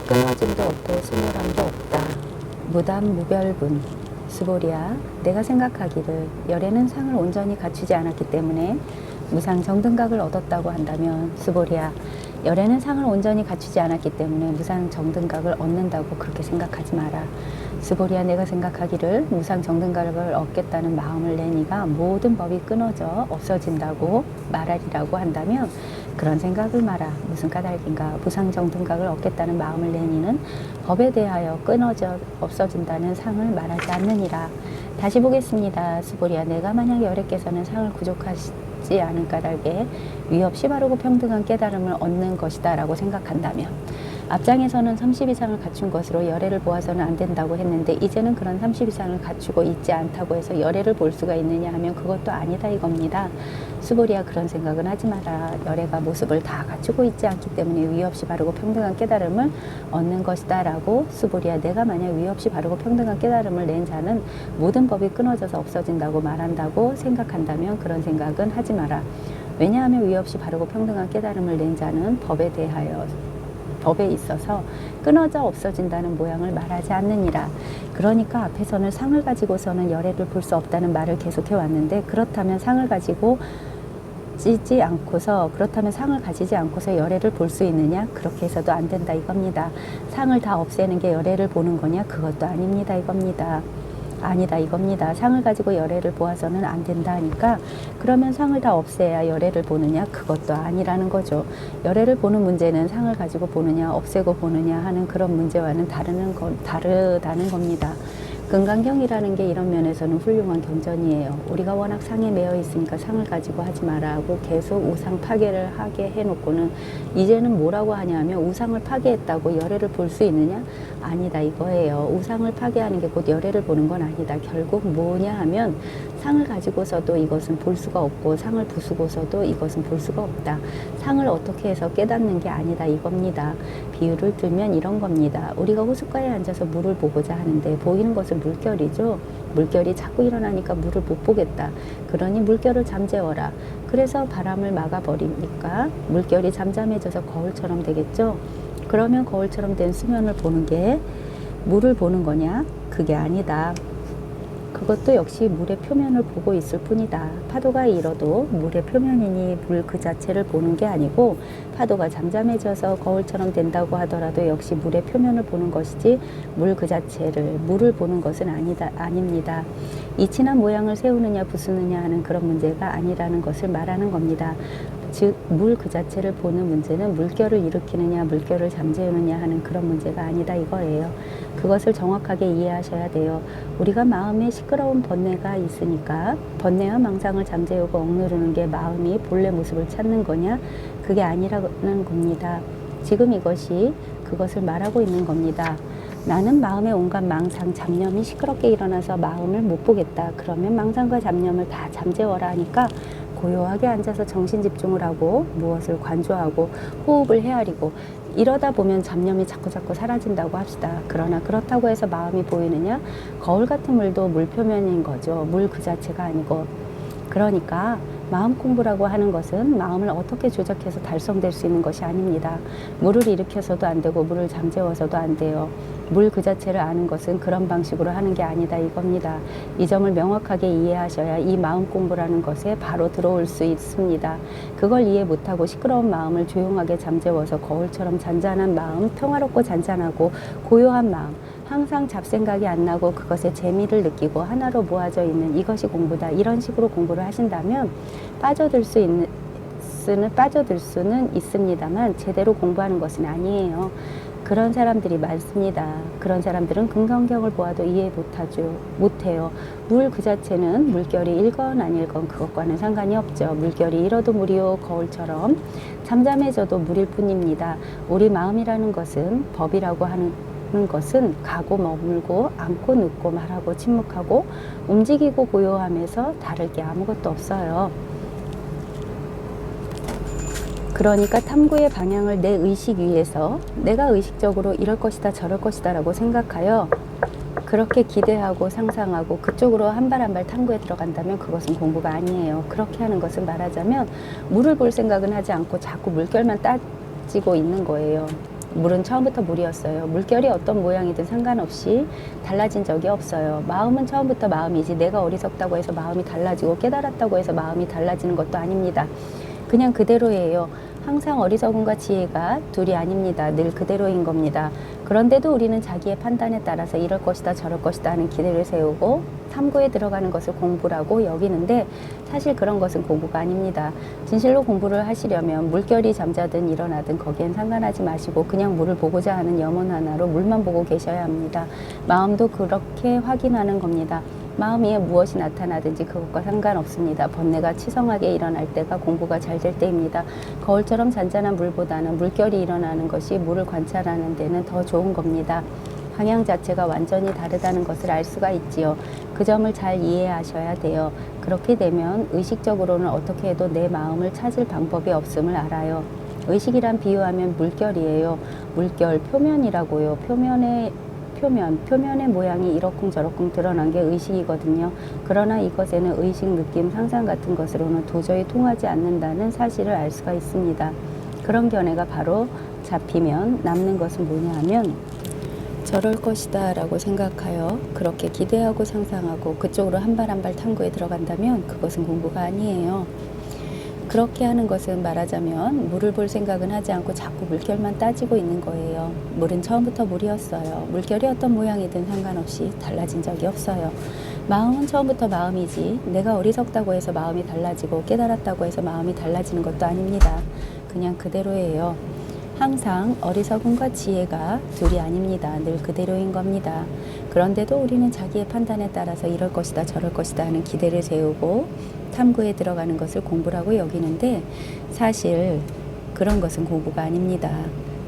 끊어짐도 없고 스물함도 없다. 무담 무별분. 스보리야, 내가 생각하기를 열애는 상을 온전히 갖추지 않았기 때문에 무상 정등각을 얻었다고 한다면, 스보리야, 열애는 상을 온전히 갖추지 않았기 때문에 무상 정등각을 얻는다고 그렇게 생각하지 마라. 스보리야, 내가 생각하기를 무상 정등각을 얻겠다는 마음을 내니가 모든 법이 끊어져 없어진다고 말하리라고 한다면 그런 생각을 마라. 무슨 까닭인가. 무상 정등각을 얻겠다는 마음을 내니는 법에 대하여 끊어져 없어진다는 상을 말하지 않느니라. 다시 보겠습니다. 스보리야, 내가 만약 열애께서는 상을 부족하지 않은 까닭에 위없이 바르고 평등한 깨달음을 얻는 것이다 라고 생각한다면, 앞장에서는 30 이상을 갖춘 것으로 열애를 보아서는 안 된다고 했는데 이제는 그런 30 이상을 갖추고 있지 않다고 해서 열애를 볼 수가 있느냐 하면 그것도 아니다 이겁니다. 스보리야, 그런 생각은 하지 마라. 열애가 모습을 다 갖추고 있지 않기 때문에 위없이 바르고 평등한 깨달음을 얻는 것이다 라고. 스보리야, 내가 만약 위없이 바르고 평등한 깨달음을 낸 자는 모든 법이 끊어져서 없어진다고 말한다고 생각한다면 그런 생각은 하지 마라. 왜냐하면 위없이 바르고 평등한 깨달음을 낸 자는 법에 있어서 끊어져 없어진다는 모양을 말하지 않느니라. 그러니까 앞에서는 상을 가지고서는 열애를 볼 수 없다는 말을 계속해 왔는데, 그렇다면 상을 가지지 않고서 열애를 볼 수 있느냐? 그렇게 해서도 안 된다 이겁니다. 상을 다 없애는 게 열애를 보는 거냐? 그것도 아닙니다 이겁니다. 아니다 이겁니다. 상을 가지고 열애를 보아서는 안 된다 하니까, 그러면 상을 다 없애야 열애를 보느냐? 그것도 아니라는 거죠. 열애를 보는 문제는 상을 가지고 보느냐 없애고 보느냐 하는 그런 문제와는 다르다는 겁니다. 금강경이라는 게 이런 면에서는 훌륭한 경전이에요. 우리가 워낙 상에 매여 있으니까 상을 가지고 하지 마라 하고 계속 우상 파괴를 하게 해놓고는 이제는 뭐라고 하냐면, 우상을 파괴했다고 열애를 볼 수 있느냐? 아니다 이거예요. 우상을 파괴하는 게 곧 열애를 보는 건 아니다. 결국 뭐냐 하면, 상을 가지고서도 이것은 볼 수가 없고 상을 부수고서도 이것은 볼 수가 없다. 상을 어떻게 해서 깨닫는 게 아니다 이겁니다. 비유를 들면 이런 겁니다. 우리가 호숫가에 앉아서 물을 보고자 하는데 보이는 것은 물결이죠. 물결이 자꾸 일어나니까 물을 못 보겠다. 그러니 물결을 잠재워라. 그래서 바람을 막아버리니까 물결이 잠잠해져서 거울처럼 되겠죠. 그러면 거울처럼 된 수면을 보는 게 물을 보는 거냐? 그게 아니다. 그것도 역시 물의 표면을 보고 있을 뿐이다. 파도가 일어도 물의 표면이니 물 그 자체를 보는 게 아니고, 파도가 잠잠해져서 거울처럼 된다고 하더라도 역시 물의 표면을 보는 것이지 물 그 자체를, 물을 보는 것은 아닙니다. 이치나 모양을 세우느냐 부수느냐 하는 그런 문제가 아니라는 것을 말하는 겁니다. 즉, 물 그 자체를 보는 문제는 물결을 일으키느냐 물결을 잠재우느냐 하는 그런 문제가 아니다 이거예요. 그것을 정확하게 이해하셔야 돼요. 우리가 마음에 시끄러운 번뇌가 있으니까 번뇌와 망상을 잠재우고 억누르는 게 마음이 본래 모습을 찾는 거냐? 그게 아니라는 겁니다. 지금 이것이 그것을 말하고 있는 겁니다. 나는 마음의 온갖 망상, 잡념이 시끄럽게 일어나서 마음을 못 보겠다. 그러면 망상과 잡념을 다 잠재워라 하니까 고요하게 앉아서 정신 집중을 하고 무엇을 관조하고 호흡을 헤아리고 이러다 보면 잡념이 자꾸자꾸 사라진다고 합시다. 그러나 그렇다고 해서 마음이 보이느냐? 거울 같은 물도 물 표면인 거죠. 물 그 자체가 아니고. 그러니까 마음 공부라고 하는 것은 마음을 어떻게 조작해서 달성될 수 있는 것이 아닙니다. 물을 일으켜서도 안 되고 물을 잠재워서도 안 돼요. 물 그 자체를 아는 것은 그런 방식으로 하는 게 아니다 이겁니다. 이 점을 명확하게 이해하셔야 이 마음 공부라는 것에 바로 들어올 수 있습니다. 그걸 이해 못하고 시끄러운 마음을 조용하게 잠재워서 거울처럼 잔잔한 마음, 평화롭고 잔잔하고 고요한 마음, 항상 잡생각이 안 나고 그것에 재미를 느끼고 하나로 모아져 있는 이것이 공부다. 이런 식으로 공부를 하신다면 빠져들 수는 있습니다만 제대로 공부하는 것은 아니에요. 그런 사람들이 많습니다. 그런 사람들은 금강경을 보아도 이해 못해요. 물 그 자체는 물결이 일건 아닐건 그것과는 상관이 없죠. 물결이 일어도 물이요 거울처럼 잠잠해져도 물일 뿐입니다. 우리 마음이라는 것은 법이라고 하는 것은 가고 머물고 앉고 눕고 말하고 침묵하고 움직이고 고요함에서 다를 게 아무것도 없어요. 그러니까 탐구의 방향을 내 의식 위에서 내가 의식적으로 이럴 것이다 저럴 것이다 라고 생각하여 그렇게 기대하고 상상하고 그쪽으로 한 발 한 발 탐구에 들어간다면 그것은 공부가 아니에요. 그렇게 하는 것은 말하자면 물을 볼 생각은 하지 않고 자꾸 물결만 따지고 있는 거예요. 물은 처음부터 물이었어요. 물결이 어떤 모양이든 상관없이 달라진 적이 없어요. 마음은 처음부터 마음이지 내가 어리석다고 해서 마음이 달라지고 깨달았다고 해서 마음이 달라지는 것도 아닙니다. 그냥 그대로예요. 항상 어리석음과 지혜가 둘이 아닙니다. 늘 그대로인 겁니다. 그런데도 우리는 자기의 판단에 따라서 이럴 것이다 저럴 것이다 하는 기대를 세우고 탐구에 들어가는 것을 공부라고 여기는데 사실 그런 것은 공부가 아닙니다. 진실로 공부를 하시려면 물결이 잠자든 일어나든 거기엔 상관하지 마시고 그냥 물을 보고자 하는 염원 하나로 물만 보고 계셔야 합니다. 마음도 그렇게 확인하는 겁니다. 마음 위에 무엇이 나타나든지 그것과 상관없습니다. 번뇌가 치성하게 일어날 때가 공부가 잘 될 때입니다. 거울처럼 잔잔한 물보다는 물결이 일어나는 것이 물을 관찰하는 데는 더 좋은 겁니다. 방향 자체가 완전히 다르다는 것을 알 수가 있지요. 그 점을 잘 이해하셔야 돼요. 그렇게 되면 의식적으로는 어떻게 해도 내 마음을 찾을 방법이 없음을 알아요. 의식이란 비유하면 물결이에요. 물결 표면이라고요. 표면의 모양이 이러쿵저러쿵 드러난 게 의식이거든요. 그러나 이것에는 의식, 느낌, 상상 같은 것으로는 도저히 통하지 않는다는 사실을 알 수가 있습니다. 그런 견해가 바로 잡히면 남는 것은 뭐냐 하면 저럴 것이다 라고 생각하여 그렇게 기대하고 상상하고 그쪽으로 한 발 한 발 탐구에 들어간다면 그것은 공부가 아니에요. 그렇게 하는 것은 말하자면 물을 볼 생각은 하지 않고 자꾸 물결만 따지고 있는 거예요. 물은 처음부터 물이었어요. 물결이 어떤 모양이든 상관없이 달라진 적이 없어요. 마음은 처음부터 마음이지 내가 어리석다고 해서 마음이 달라지고 깨달았다고 해서 마음이 달라지는 것도 아닙니다. 그냥 그대로예요. 항상 어리석음과 지혜가 둘이 아닙니다. 늘 그대로인 겁니다. 그런데도 우리는 자기의 판단에 따라서 이럴 것이다 저럴 것이다 하는 기대를 세우고 탐구에 들어가는 것을 공부라고 여기는데 사실 그런 것은 공부가 아닙니다.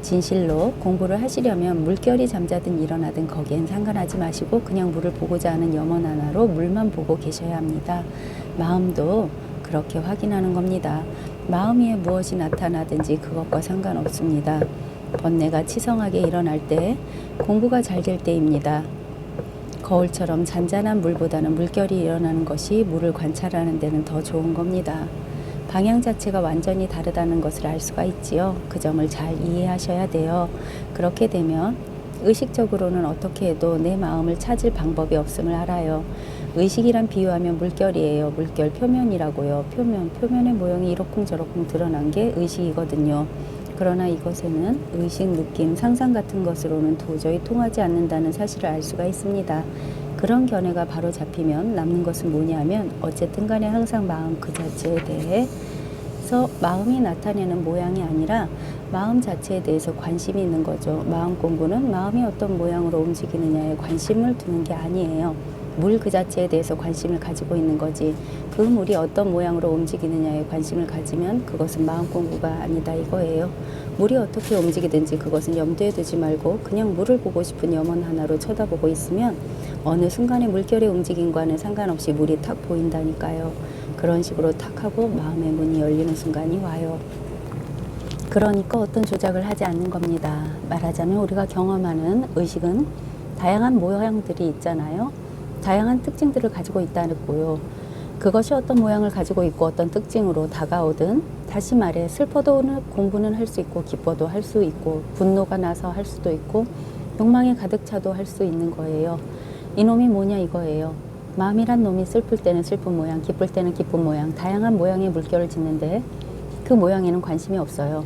진실로 공부를 하시려면 물결이 잠자든 일어나든 거기엔 상관하지 마시고 그냥 물을 보고자 하는 염원 하나로 물만 보고 계셔야 합니다. 마음도 그렇게 확인하는 겁니다. 마음 위에 무엇이 나타나든지 그것과 상관없습니다. 번뇌가 치성하게 일어날 때 공부가 잘 될 때입니다. 거울처럼 잔잔한 물보다는 물결이 일어나는 것이 물을 관찰하는 데는 더 좋은 겁니다. 방향 자체가 완전히 다르다는 것을 알 수가 있지요. 그 점을 잘 이해하셔야 돼요. 그렇게 되면 의식적으로는 어떻게 해도 내 마음을 찾을 방법이 없음을 알아요. 의식이란 비유하면 물결이에요. 물결 표면이라고요. 표면의 모양이 이러쿵저러쿵 드러난 게 의식이거든요. 그러나 이것에는 의식, 느낌, 상상 같은 것으로는 도저히 통하지 않는다는 사실을 알 수가 있습니다. 그런 견해가 바로 잡히면 남는 것은 뭐냐면 어쨌든 간에 항상 마음 그 자체에 대해서 마음이 나타내는 모양이 아니라 마음 자체에 대해서 관심이 있는 거죠. 마음 공부는 마음이 어떤 모양으로 움직이느냐에 관심을 두는 게 아니에요. 물 그 자체에 대해서 관심을 가지고 있는 거지 그 물이 어떤 모양으로 움직이느냐에 관심을 가지면 그것은 마음 공부가 아니다 이거예요. 물이 어떻게 움직이든지 그것은 염두에 두지 말고 그냥 물을 보고 싶은 염원 하나로 쳐다보고 있으면 어느 순간에 물결의 움직임과는 상관없이 물이 탁 보인다니까요. 그런 식으로 탁 하고 마음의 문이 열리는 순간이 와요. 그러니까 어떤 조작을 하지 않는 겁니다. 말하자면 우리가 경험하는 의식은 다양한 모양들이 있잖아요. 다양한 특징들을 가지고 있다는 거요. 그것이 어떤 모양을 가지고 있고 어떤 특징으로 다가오든 다시 말해 슬퍼도 공부는 할 수 있고 기뻐도 할 수 있고 분노가 나서 할 수도 있고 욕망에 가득 차도 할 수 있는 거예요. 이놈이 뭐냐 이거예요. 마음이란 놈이 슬플 때는 슬픈 모양, 기쁠 때는 기쁜 모양, 다양한 모양의 물결을 짓는데 그 모양에는 관심이 없어요.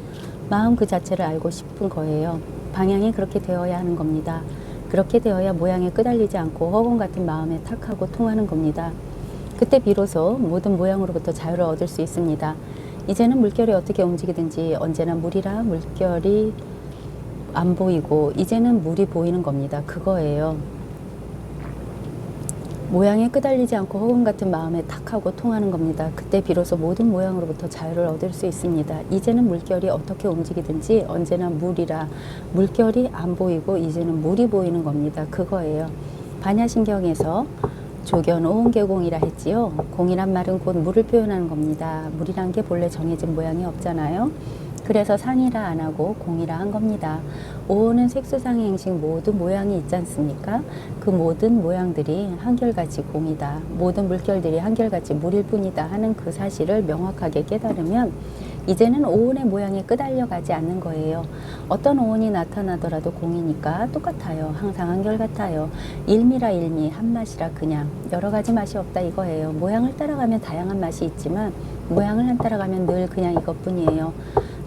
마음 그 자체를 알고 싶은 거예요. 방향이 그렇게 되어야 하는 겁니다. 그렇게 되어야 모양에 끄달리지 않고 허공 같은 마음에 탁하고 통하는 겁니다. 그때 비로소 모든 모양으로부터 자유를 얻을 수 있습니다. 이제는 물결이 어떻게 움직이든지 언제나 물이라 물결이 안 보이고 이제는 물이 보이는 겁니다. 그거예요. 모양에 끄달리지 않고 허공 같은 마음에 탁하고 통하는 겁니다. 그때 비로소 모든 모양으로부터 자유를 얻을 수 있습니다. 이제는 물결이 어떻게 움직이든지 언제나 물이라 물결이 안 보이고 이제는 물이 보이는 겁니다. 그거예요. 반야신경에서 조견 오온계공이라 했지요. 공이란 말은 곧 물을 표현하는 겁니다. 물이란 게 본래 정해진 모양이 없잖아요. 그래서 산이라 안 하고 공이라 한 겁니다. 오온은 색수상의 행식 모든 모양이 있지 않습니까? 그 모든 모양들이 한결같이 공이다. 모든 물결들이 한결같이 물일 뿐이다 하는 그 사실을 명확하게 깨달으면 이제는 오온의 모양에 끄달려가지 않는 거예요. 어떤 오온이 나타나더라도 공이니까 똑같아요. 항상 한결같아요. 일미라 일미, 한 맛이라 그냥. 여러 가지 맛이 없다 이거예요. 모양을 따라가면 다양한 맛이 있지만 모양을 안 따라가면 늘 그냥 이것뿐이에요.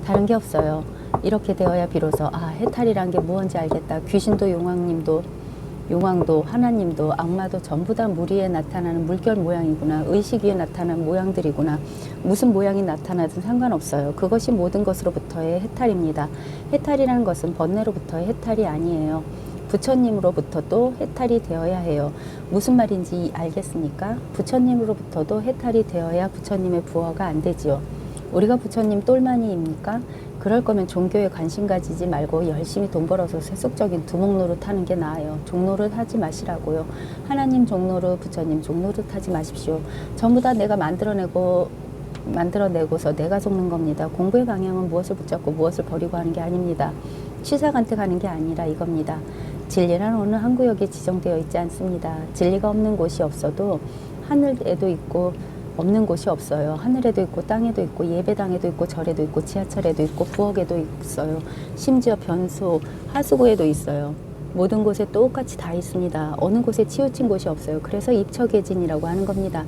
다른 게 없어요. 이렇게 되어야 비로소 해탈이란 게 무언지 알겠다. 귀신도 용왕도 하나님도 악마도 전부 다 물 위에 나타나는 물결 모양이구나. 의식 위에 나타나는 모양들이구나. 무슨 모양이 나타나든 상관없어요. 그것이 모든 것으로부터의 해탈입니다. 해탈이라는 것은 번뇌로부터의 해탈이 아니에요. 부처님으로부터도 해탈이 되어야 해요. 무슨 말인지 알겠습니까? 부처님으로부터도 해탈이 되어야 부처님의 부어가 안 되지요. 우리가 부처님 똘마니입니까? 그럴 거면 종교에 관심 가지지 말고 열심히 돈 벌어서 세속적인 두목노릇 하는 게 나아요. 종노릇 하지 마시라고요. 하나님 종노릇, 부처님 종노릇 하지 마십시오. 전부 다 내가 만들어내고서 내가 속는 겁니다. 공부의 방향은 무엇을 붙잡고 무엇을 버리고 하는 게 아닙니다. 취사간택하는 게 아니라 이겁니다. 진리란 어느 한 구역에 지정되어 있지 않습니다. 진리가 없는 곳이 없어도 하늘에도 있고 없는 곳이 없어요. 하늘에도 있고 땅에도 있고 예배당에도 있고 절에도 있고 지하철에도 있고 부엌에도 있어요. 심지어 변소, 하수구에도 있어요. 모든 곳에 똑같이 다 있습니다. 어느 곳에 치우친 곳이 없어요. 그래서 입처계진이라고 하는 겁니다.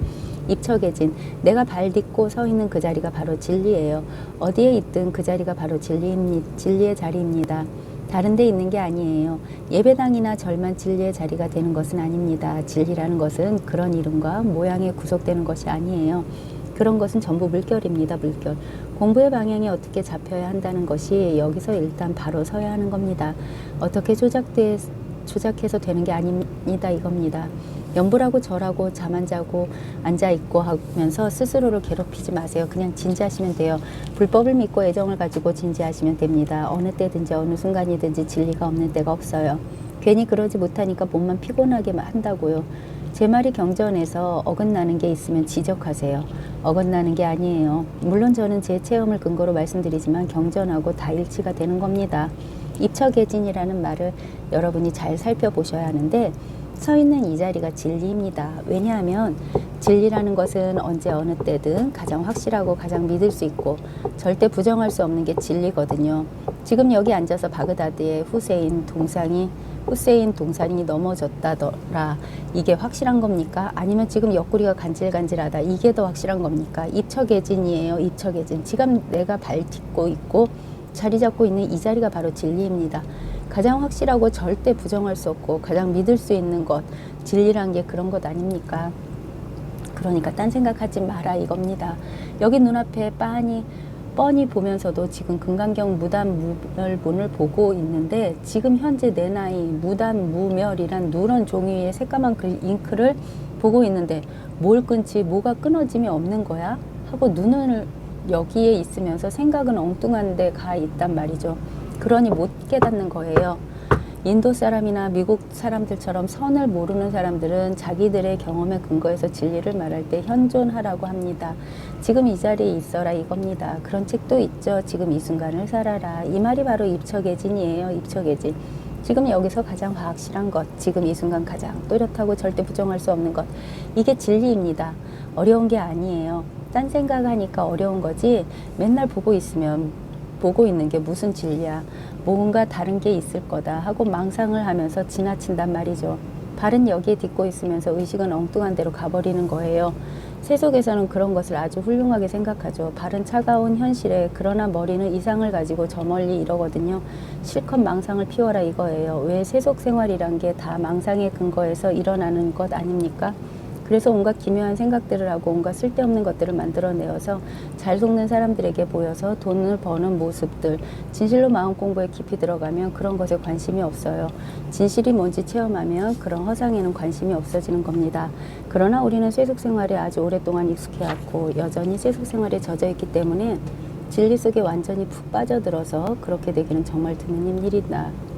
입처계진, 내가 발 딛고 서 있는 그 자리가 바로 진리예요. 어디에 있든 그 자리가 바로 진리의 자리입니다. 다른 데 있는 게 아니에요. 예배당이나 절만 진리의 자리가 되는 것은 아닙니다. 진리라는 것은 그런 이름과 모양에 구속되는 것이 아니에요. 그런 것은 전부 물결입니다. 물결. 공부의 방향이 어떻게 잡혀야 한다는 것이 여기서 일단 바로 서야 하는 겁니다. 어떻게 조작해서 되는 게 아닙니다. 이겁니다. 연불하고 절하고 잠 안 자고 앉아있고 하면서 스스로를 괴롭히지 마세요. 그냥 진지하시면 돼요. 불법을 믿고 애정을 가지고 진지하시면 됩니다. 어느 때든지 어느 순간이든지 진리가 없는 때가 없어요. 괜히 그러지 못하니까 몸만 피곤하게 한다고요. 제 말이 경전에서 어긋나는 게 있으면 지적하세요. 어긋나는 게 아니에요. 물론 저는 제 체험을 근거로 말씀드리지만 경전하고 다 일치가 되는 겁니다. 입처계진이라는 말을 여러분이 잘 살펴보셔야 하는데 서 있는 이 자리가 진리입니다. 왜냐하면 진리라는 것은 언제 어느 때든 가장 확실하고 가장 믿을 수 있고 절대 부정할 수 없는 게 진리거든요. 지금 여기 앉아서 바그다드의 후세인 동산이 넘어졌다더라. 이게 확실한 겁니까? 아니면 지금 옆구리가 간질간질하다. 이게 더 확실한 겁니까? 입처계진이에요. 입처계진. 지금 내가 발 딛고 있고 자리 잡고 있는 이 자리가 바로 진리입니다. 가장 확실하고 절대 부정할 수 없고 가장 믿을 수 있는 것, 진리란 게 그런 것 아닙니까? 그러니까 딴 생각하지 마라 이겁니다. 여기 눈앞에 뻔히 보면서도 지금 금강경 무단무멸문을 보고 있는데 지금 현재 내 나이 무단무멸이란 누런 종이 위에 새까만 잉크를 보고 있는데 뭘 끊지 뭐가 끊어짐이 없는 거야? 하고 눈을 여기에 있으면서 생각은 엉뚱한 데 가 있단 말이죠. 그러니 못 깨닫는 거예요. 인도 사람이나 미국 사람들처럼 선을 모르는 사람들은 자기들의 경험에 근거해서 진리를 말할 때 현존하라고 합니다. 지금 이 자리에 있어라 이겁니다. 그런 책도 있죠. 지금 이 순간을 살아라. 이 말이 바로 입처계진이에요. 입처계진. 지금 여기서 가장 확실한 것, 지금 이 순간 가장 또렷하고 절대 부정할 수 없는 것. 이게 진리입니다. 어려운 게 아니에요. 딴 생각하니까 어려운 거지 맨날 보고 있는 게 무슨 진리야. 뭔가 다른 게 있을 거다 하고 망상을 하면서 지나친단 말이죠. 발은 여기에 딛고 있으면서 의식은 엉뚱한 데로 가버리는 거예요. 세속에서는 그런 것을 아주 훌륭하게 생각하죠. 발은 차가운 현실에 그러나 머리는 이상을 가지고 저 멀리 이러거든요. 실컷 망상을 피워라 이거예요. 왜 세속 생활이란 게 다 망상에 근거해서 일어나는 것 아닙니까? 그래서 온갖 기묘한 생각들을 하고 온갖 쓸데없는 것들을 만들어내어서 잘 속는 사람들에게 보여서 돈을 버는 모습들, 진실로 마음 공부에 깊이 들어가면 그런 것에 관심이 없어요. 진실이 뭔지 체험하면 그런 허상에는 관심이 없어지는 겁니다. 그러나 우리는 세속 생활에 아주 오랫동안 익숙해왔고 여전히 세속 생활에 젖어 있기 때문에 진리 속에 완전히 푹 빠져들어서 그렇게 되기는 정말 드문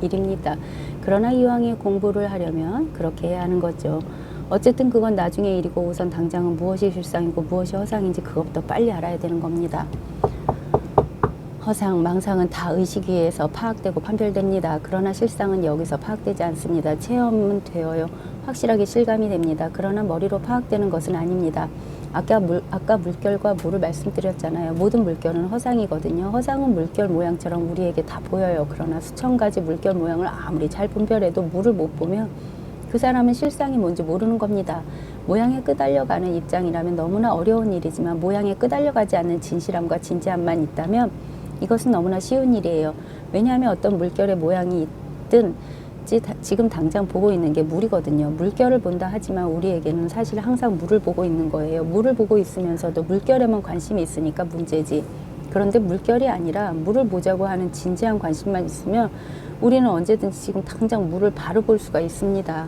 일입니다. 그러나 이왕에 공부를 하려면 그렇게 해야 하는 거죠. 어쨌든 그건 나중에 일이고 우선 당장은 무엇이 실상이고 무엇이 허상인지 그것부터 빨리 알아야 되는 겁니다. 허상, 망상은 다 의식 위에서 파악되고 판별됩니다. 그러나 실상은 여기서 파악되지 않습니다. 체험은 되어요. 확실하게 실감이 됩니다. 그러나 머리로 파악되는 것은 아닙니다. 아까 물결과 물을 말씀드렸잖아요. 모든 물결은 허상이거든요. 허상은 물결 모양처럼 우리에게 다 보여요. 그러나 수천 가지 물결 모양을 아무리 잘 분별해도 물을 못 보면 그 사람은 실상이 뭔지 모르는 겁니다. 모양에 끄달려가는 입장이라면 너무나 어려운 일이지만 모양에 끄달려가지 않는 진실함과 진지함만 있다면 이것은 너무나 쉬운 일이에요. 왜냐하면 어떤 물결의 모양이 있든 지금 당장 보고 있는 게 물이거든요. 물결을 본다 하지만 우리에게는 사실 항상 물을 보고 있는 거예요. 물을 보고 있으면서도 물결에만 관심이 있으니까 문제지. 그런데 물결이 아니라 물을 보자고 하는 진지한 관심만 있으면 우리는 언제든지 지금 당장 물을 바로 볼 수가 있습니다.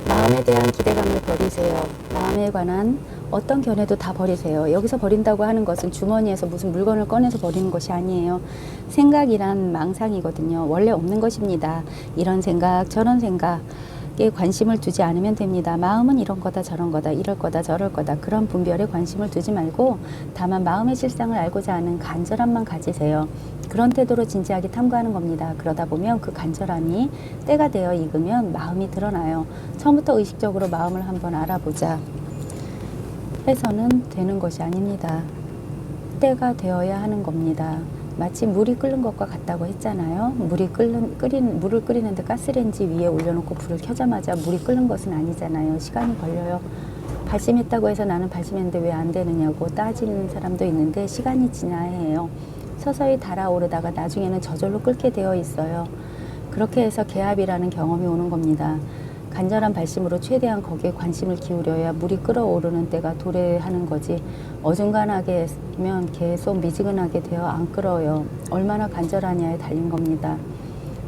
마음에 대한 기대감을 버리세요. 마음에 관한 어떤 견해도 다 버리세요. 여기서 버린다고 하는 것은 주머니에서 무슨 물건을 꺼내서 버리는 것이 아니에요. 생각이란 망상이거든요. 원래 없는 것입니다. 이런 생각, 저런 생각에 관심을 두지 않으면 됩니다. 마음은 이런 거다 저런 거다 이럴 거다 저럴 거다 그런 분별에 관심을 두지 말고 다만 마음의 실상을 알고자 하는 간절함만 가지세요. 그런 태도로 진지하게 탐구하는 겁니다. 그러다 보면 그 간절함이 때가 되어 익으면 마음이 드러나요. 처음부터 의식적으로 마음을 한번 알아보자 해서는 되는 것이 아닙니다. 때가 되어야 하는 겁니다. 마치 물이 끓는 것과 같다고 했잖아요. 물을 끓이는데 가스레인지 위에 올려놓고 불을 켜자마자 물이 끓는 것은 아니잖아요. 시간이 걸려요. 발심했다고 해서 나는 발심했는데 왜 안 되느냐고 따지는 사람도 있는데 시간이 지나야 해요. 서서히 달아오르다가 나중에는 저절로 끓게 되어 있어요. 그렇게 해서 개합이라는 경험이 오는 겁니다. 간절한 발심으로 최대한 거기에 관심을 기울여야 물이 끓어오르는 때가 도래하는 거지. 어중간하게 하면 계속 미지근하게 되어 안 끓어요. 얼마나 간절하냐에 달린 겁니다.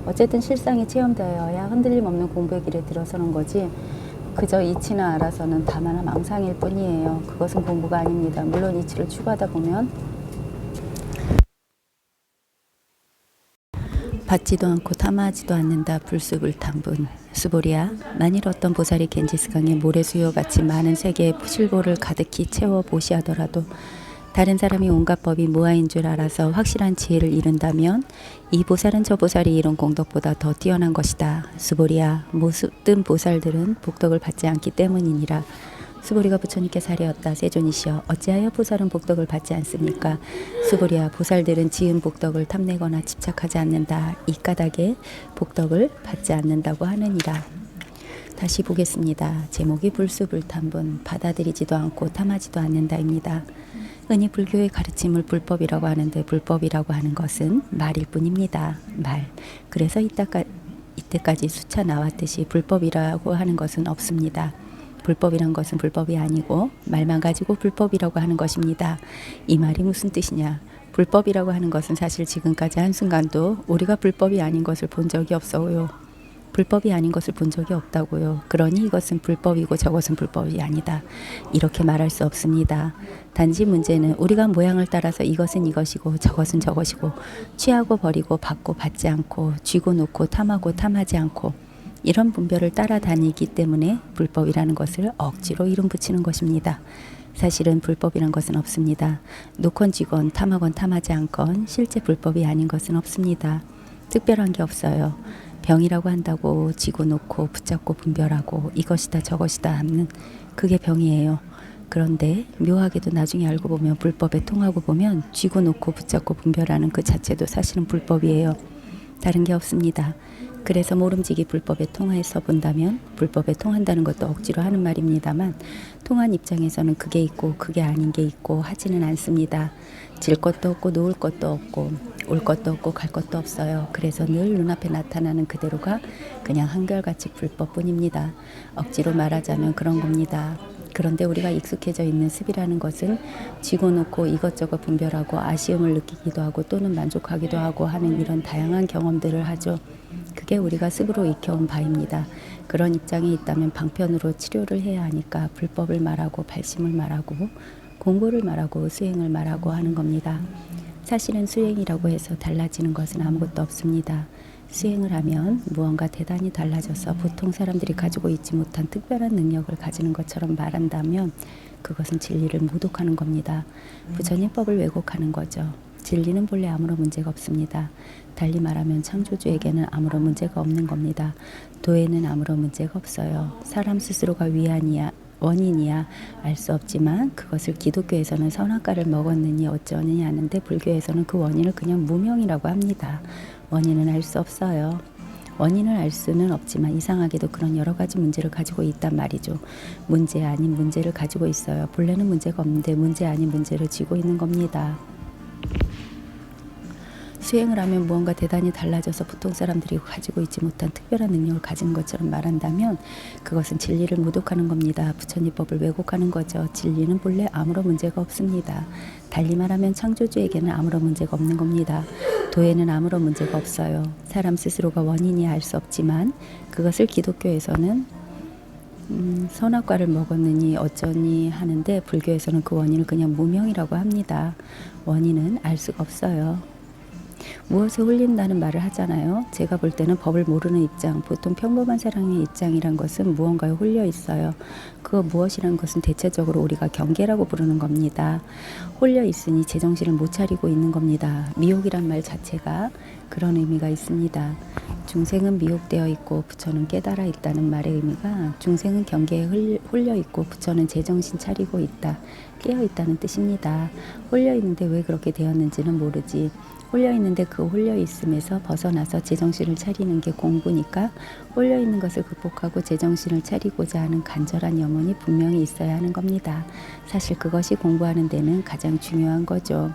어쨌든 실상이 체험되어야 흔들림 없는 공부의 길에 들어서는 거지. 그저 이치나 알아서는 다만 망상일 뿐이에요. 그것은 공부가 아닙니다. 물론 이치를 추구하다 보면 받지도 않고 탐하지도 않는다. 불수불탄분. 수보리야, 만일 어떤 보살이 겐지스강에 모래수요같이 많은 세계의 실보를 가득히 채워 보시하더라도 다른 사람이 온갖 법이 무아인 줄 알아서 확실한 지혜를 이룬다면 이 보살은 저 보살이 이룬 공덕보다 더 뛰어난 것이다. 수보리야, 모든 보살들은 복덕을 받지 않기 때문이니라. 수보리가 부처님께 사리었다. 세존이시여, 어찌하여 보살은 복덕을 받지 않습니까? 수보리야, 보살들은 지은 복덕을 탐내거나 집착하지 않는다. 이 까닭에 복덕을 받지 않는다고 하느니라. 다시 보겠습니다. 제목이 불수불탄분, 받아들이지도 않고 탐하지도 않는다입니다. 흔히 불교의 가르침을 불법이라고 하는데 불법이라고 하는 것은 말일 뿐입니다. 말. 그래서 이때까지 수차 나왔듯이 불법이라고 하는 것은 없습니다. 불법이란 것은 불법이 아니고 말만 가지고 불법이라고 하는 것입니다. 이 말이 무슨 뜻이냐? 불법이라고 하는 것은 사실 지금까지 한순간도 우리가 불법이 아닌 것을 본 적이 없어요. 불법이 아닌 것을 본 적이 없다고요. 그러니 이것은 불법이고 저것은 불법이 아니다. 이렇게 말할 수 없습니다. 단지 문제는 우리가 모양을 따라서 이것은 이것이고 저것은 저것이고 취하고 버리고 받고 받지 않고 쥐고 놓고 탐하고 탐하지 않고 이런 분별을 따라다니기 때문에 불법이라는 것을 억지로 이름 붙이는 것입니다. 사실은 불법이란 것은 없습니다. 놓건 쥐건 탐하건 탐하지 않건 실제 불법이 아닌 것은 없습니다. 특별한 게 없어요. 병이라고 한다고 쥐고 놓고 붙잡고 분별하고 이것이다 저것이다 하는 그게 병이에요. 그런데 묘하게도 나중에 알고 보면 불법에 통하고 보면 쥐고 놓고 붙잡고 분별하는 그 자체도 사실은 불법이에요. 다른 게 없습니다. 그래서 모름지기 불법에 통해서 본다면 불법에 통한다는 것도 억지로 하는 말입니다만 통한 입장에서는 그게 있고 그게 아닌 게 있고 하지는 않습니다. 질 것도 없고 놓을 것도 없고 올 것도 없고 갈 것도 없어요. 그래서 늘 눈앞에 나타나는 그대로가 그냥 한결같이 불법뿐입니다. 억지로 말하자면 그런 겁니다. 그런데 우리가 익숙해져 있는 습이라는 것은 쥐고 놓고 이것저것 분별하고 아쉬움을 느끼기도 하고 또는 만족하기도 하고 하는 이런 다양한 경험들을 하죠. 그게 우리가 습으로 익혀온 바입니다. 그런 입장에 있다면 방편으로 치료를 해야 하니까 불법을 말하고 발심을 말하고 공부를 말하고 수행을 말하고 하는 겁니다. 사실은 수행이라고 해서 달라지는 것은 아무것도 없습니다. 수행을 하면 무언가 대단히 달라져서 보통 사람들이 가지고 있지 못한 특별한 능력을 가지는 것처럼 말한다면 그것은 진리를 모독하는 겁니다. 부처님법을 왜곡하는 거죠. 진리는 본래 아무런 문제가 없습니다. 달리 말하면 창조주에게는 아무런 문제가 없는 겁니다. 도에는 아무런 문제가 없어요. 사람 스스로가 위안이야 원인이야 알 수 없지만 그것을 기독교에서는 선악과를 먹었느니 어쩌느냐 하는데 불교에서는 그 원인을 그냥 무명이라고 합니다. 원인은 알 수 없어요. 원인을 알 수는 없지만 이상하게도 그런 여러 가지 문제를 가지고 있단 말이죠. 문제 아닌 문제를 가지고 있어요. 본래는 문제가 없는데 문제 아닌 문제를 쥐고 있는 겁니다. 수행을 하면 무언가 대단히 달라져서 보통 사람들이 가지고 있지 못한 특별한 능력을 가진 것처럼 말한다면 그것은 진리를 모독하는 겁니다. 부처님법을 왜곡하는 거죠. 진리는 본래 아무런 문제가 없습니다. 달리 말하면 창조주에게는 아무런 문제가 없는 겁니다. 도에는 아무런 문제가 없어요. 사람 스스로가 원인이야 알 수 없지만 그것을 기독교에서는 선악과를 먹었느니 어쩌니 하는데 불교에서는 그 원인을 그냥 무명이라고 합니다. 원인은 알 수가 없어요. 무엇에 홀린다는 말을 하잖아요. 제가 볼 때는 법을 모르는 입장, 보통 평범한 사람의 입장이란 것은 무언가에 홀려 있어요. 그 무엇이란 것은 대체적으로 우리가 경계라고 부르는 겁니다. 홀려 있으니 제정신을 못 차리고 있는 겁니다. 미혹이란 말 자체가 그런 의미가 있습니다. 중생은 미혹되어 있고 부처는 깨달아 있다는 말의 의미가 중생은 경계에 홀려 있고 부처는 제정신 차리고 있다, 깨어 있다는 뜻입니다. 홀려 있는데 왜 그렇게 되었는지는 모르지. 홀려 있는데 그 홀려 있음에서 벗어나서 제정신을 차리는 게 공부니까 홀려 있는 것을 극복하고 제정신을 차리고자 하는 간절한 염원이 분명히 있어야 하는 겁니다. 사실 그것이 공부하는 데는 가장 중요한 거죠.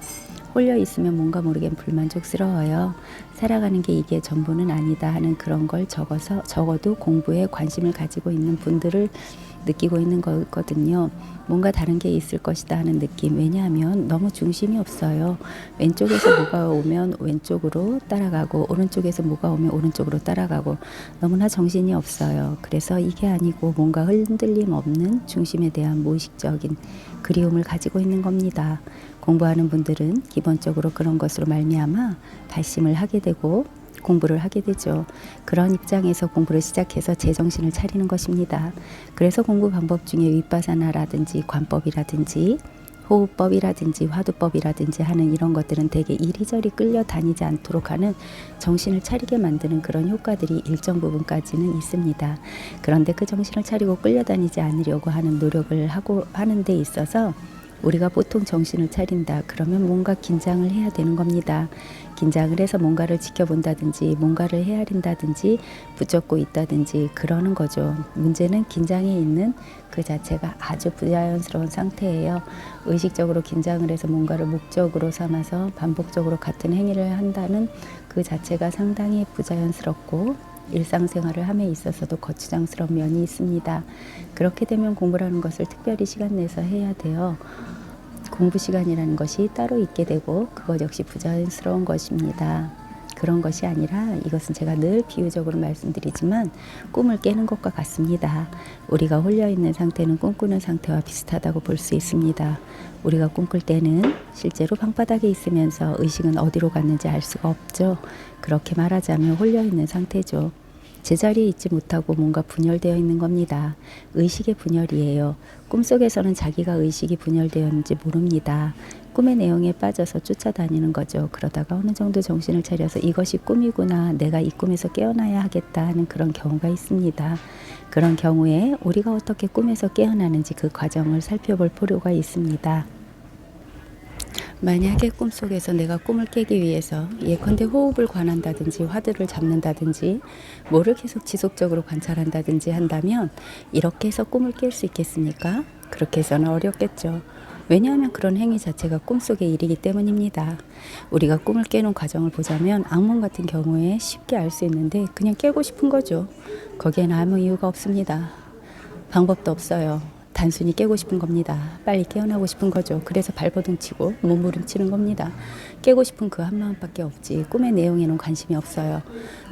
홀려 있으면 뭔가 모르게 불만족스러워요. 살아가는 게 이게 전부는 아니다 하는 그런 걸 적어도 공부에 관심을 가지고 있는 분들을 느끼고 있는 거거든요. 뭔가 다른 게 있을 것이다 하는 느낌. 왜냐하면 너무 중심이 없어요. 왼쪽에서 뭐가 오면 왼쪽으로 따라가고 오른쪽에서 뭐가 오면 오른쪽으로 따라가고 너무나 정신이 없어요. 그래서 이게 아니고 뭔가 흔들림 없는 중심에 대한 무의식적인 그리움을 가지고 있는 겁니다. 공부하는 분들은 기본적으로 그런 것으로 말미암아 발심을 하게 되고 공부를 하게 되죠. 그런 입장에서 공부를 시작해서 제정신을 차리는 것입니다. 그래서 공부 방법 중에 윗바사나라든지 관법이라든지 호흡법이라든지 화두법이라든지 하는 이런 것들은 되게 이리저리 끌려다니지 않도록 하는 정신을 차리게 만드는 그런 효과들이 일정 부분까지는 있습니다. 그런데 그 정신을 차리고 끌려다니지 않으려고 하는 노력을 하고 하는 데 있어서 우리가 보통 정신을 차린다 그러면 뭔가 긴장을 해야 되는 겁니다. 긴장을 해서 뭔가를 지켜본다든지 뭔가를 헤아린다든지 붙잡고 있다든지 그러는 거죠. 문제는 긴장해 있는 그 자체가 아주 부자연스러운 상태예요. 의식적으로 긴장을 해서 뭔가를 목적으로 삼아서 반복적으로 같은 행위를 한다는 그 자체가 상당히 부자연스럽고 일상생활을 함에 있어서도 거추장스러운 면이 있습니다. 그렇게 되면 공부라는 것을 특별히 시간 내서 해야 돼요. 공부 시간이라는 것이 따로 있게 되고 그것 역시 부자연스러운 것입니다. 그런 것이 아니라 이것은 제가 늘 비유적으로 말씀드리지만 꿈을 깨는 것과 같습니다. 우리가 홀려있는 상태는 꿈꾸는 상태와 비슷하다고 볼 수 있습니다. 우리가 꿈꿀 때는 실제로 방바닥에 있으면서 의식은 어디로 갔는지 알 수가 없죠. 그렇게 말하자면 홀려있는 상태죠. 제자리에 있지 못하고 뭔가 분열되어 있는 겁니다. 의식의 분열이에요. 꿈속에서는 자기가 의식이 분열되었는지 모릅니다. 꿈의 내용에 빠져서 쫓아다니는 거죠. 그러다가 어느 정도 정신을 차려서 이것이 꿈이구나, 내가 이 꿈에서 깨어나야 하겠다 하는 그런 경우가 있습니다. 그런 경우에 우리가 어떻게 꿈에서 깨어나는지 그 과정을 살펴볼 필요가 있습니다. 만약에 꿈속에서 내가 꿈을 깨기 위해서 예컨대 호흡을 관한다든지 화두를 잡는다든지 뭐를 계속 지속적으로 관찰한다든지 한다면 이렇게 해서 꿈을 깰 수 있겠습니까? 그렇게 해서는 어렵겠죠. 왜냐하면 그런 행위 자체가 꿈속의 일이기 때문입니다. 우리가 꿈을 깨는 과정을 보자면 악몽 같은 경우에 쉽게 알 수 있는데 그냥 깨고 싶은 거죠. 거기에는 아무 이유가 없습니다. 방법도 없어요. 단순히 깨고 싶은 겁니다. 빨리 깨어나고 싶은 거죠. 그래서 발버둥 치고 몸부림치는 겁니다. 깨고 싶은 그 한마음밖에 없지 꿈의 내용에는 관심이 없어요.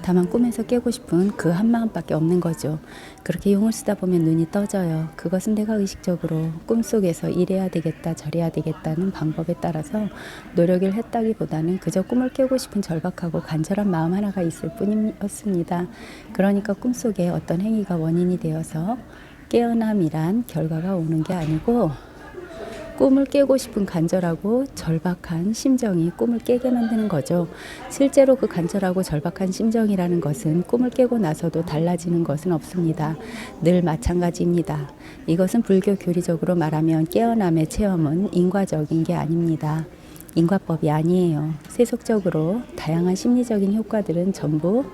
다만 꿈에서 깨고 싶은 그 한마음밖에 없는 거죠. 그렇게 용을 쓰다 보면 눈이 떠져요. 그것은 내가 의식적으로 꿈속에서 이래야 되겠다 저래야 되겠다는 방법에 따라서 노력을 했다기보다는 그저 꿈을 깨고 싶은 절박하고 간절한 마음 하나가 있을 뿐이었습니다. 그러니까 꿈속에 어떤 행위가 원인이 되어서 깨어남이란 결과가 오는 게 아니고 꿈을 깨고 싶은 간절하고 절박한 심정이 꿈을 깨게 만드는 거죠. 실제로 그 간절하고 절박한 심정이라는 것은 꿈을 깨고 나서도 달라지는 것은 없습니다. 늘 마찬가지입니다. 이것은 불교 교리적으로 말하면 깨어남의 체험은 인과적인 게 아닙니다. 인과법이 아니에요. 세속적으로 다양한 심리적인 효과들은 전부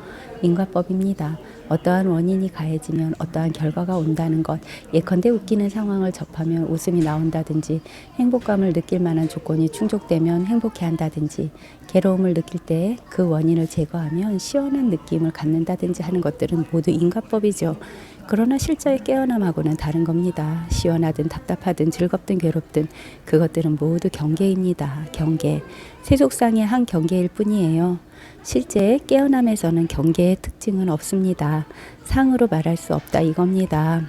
인과법입니다. 어떠한 원인이 가해지면 어떠한 결과가 온다는 것, 예컨대 웃기는 상황을 접하면 웃음이 나온다든지, 행복감을 느낄 만한 조건이 충족되면 행복해한다든지, 괴로움을 느낄 때 그 원인을 제거하면 시원한 느낌을 갖는다든지 하는 것들은 모두 인과법이죠. 그러나 실제의 깨어남하고는 다른 겁니다. 시원하든 답답하든 즐겁든 괴롭든 그것들은 모두 경계입니다. 경계. 세속상의 한 경계일 뿐이에요. 실제 깨어남에서는 경계의 특징은 없습니다. 상으로 말할 수 없다 이겁니다.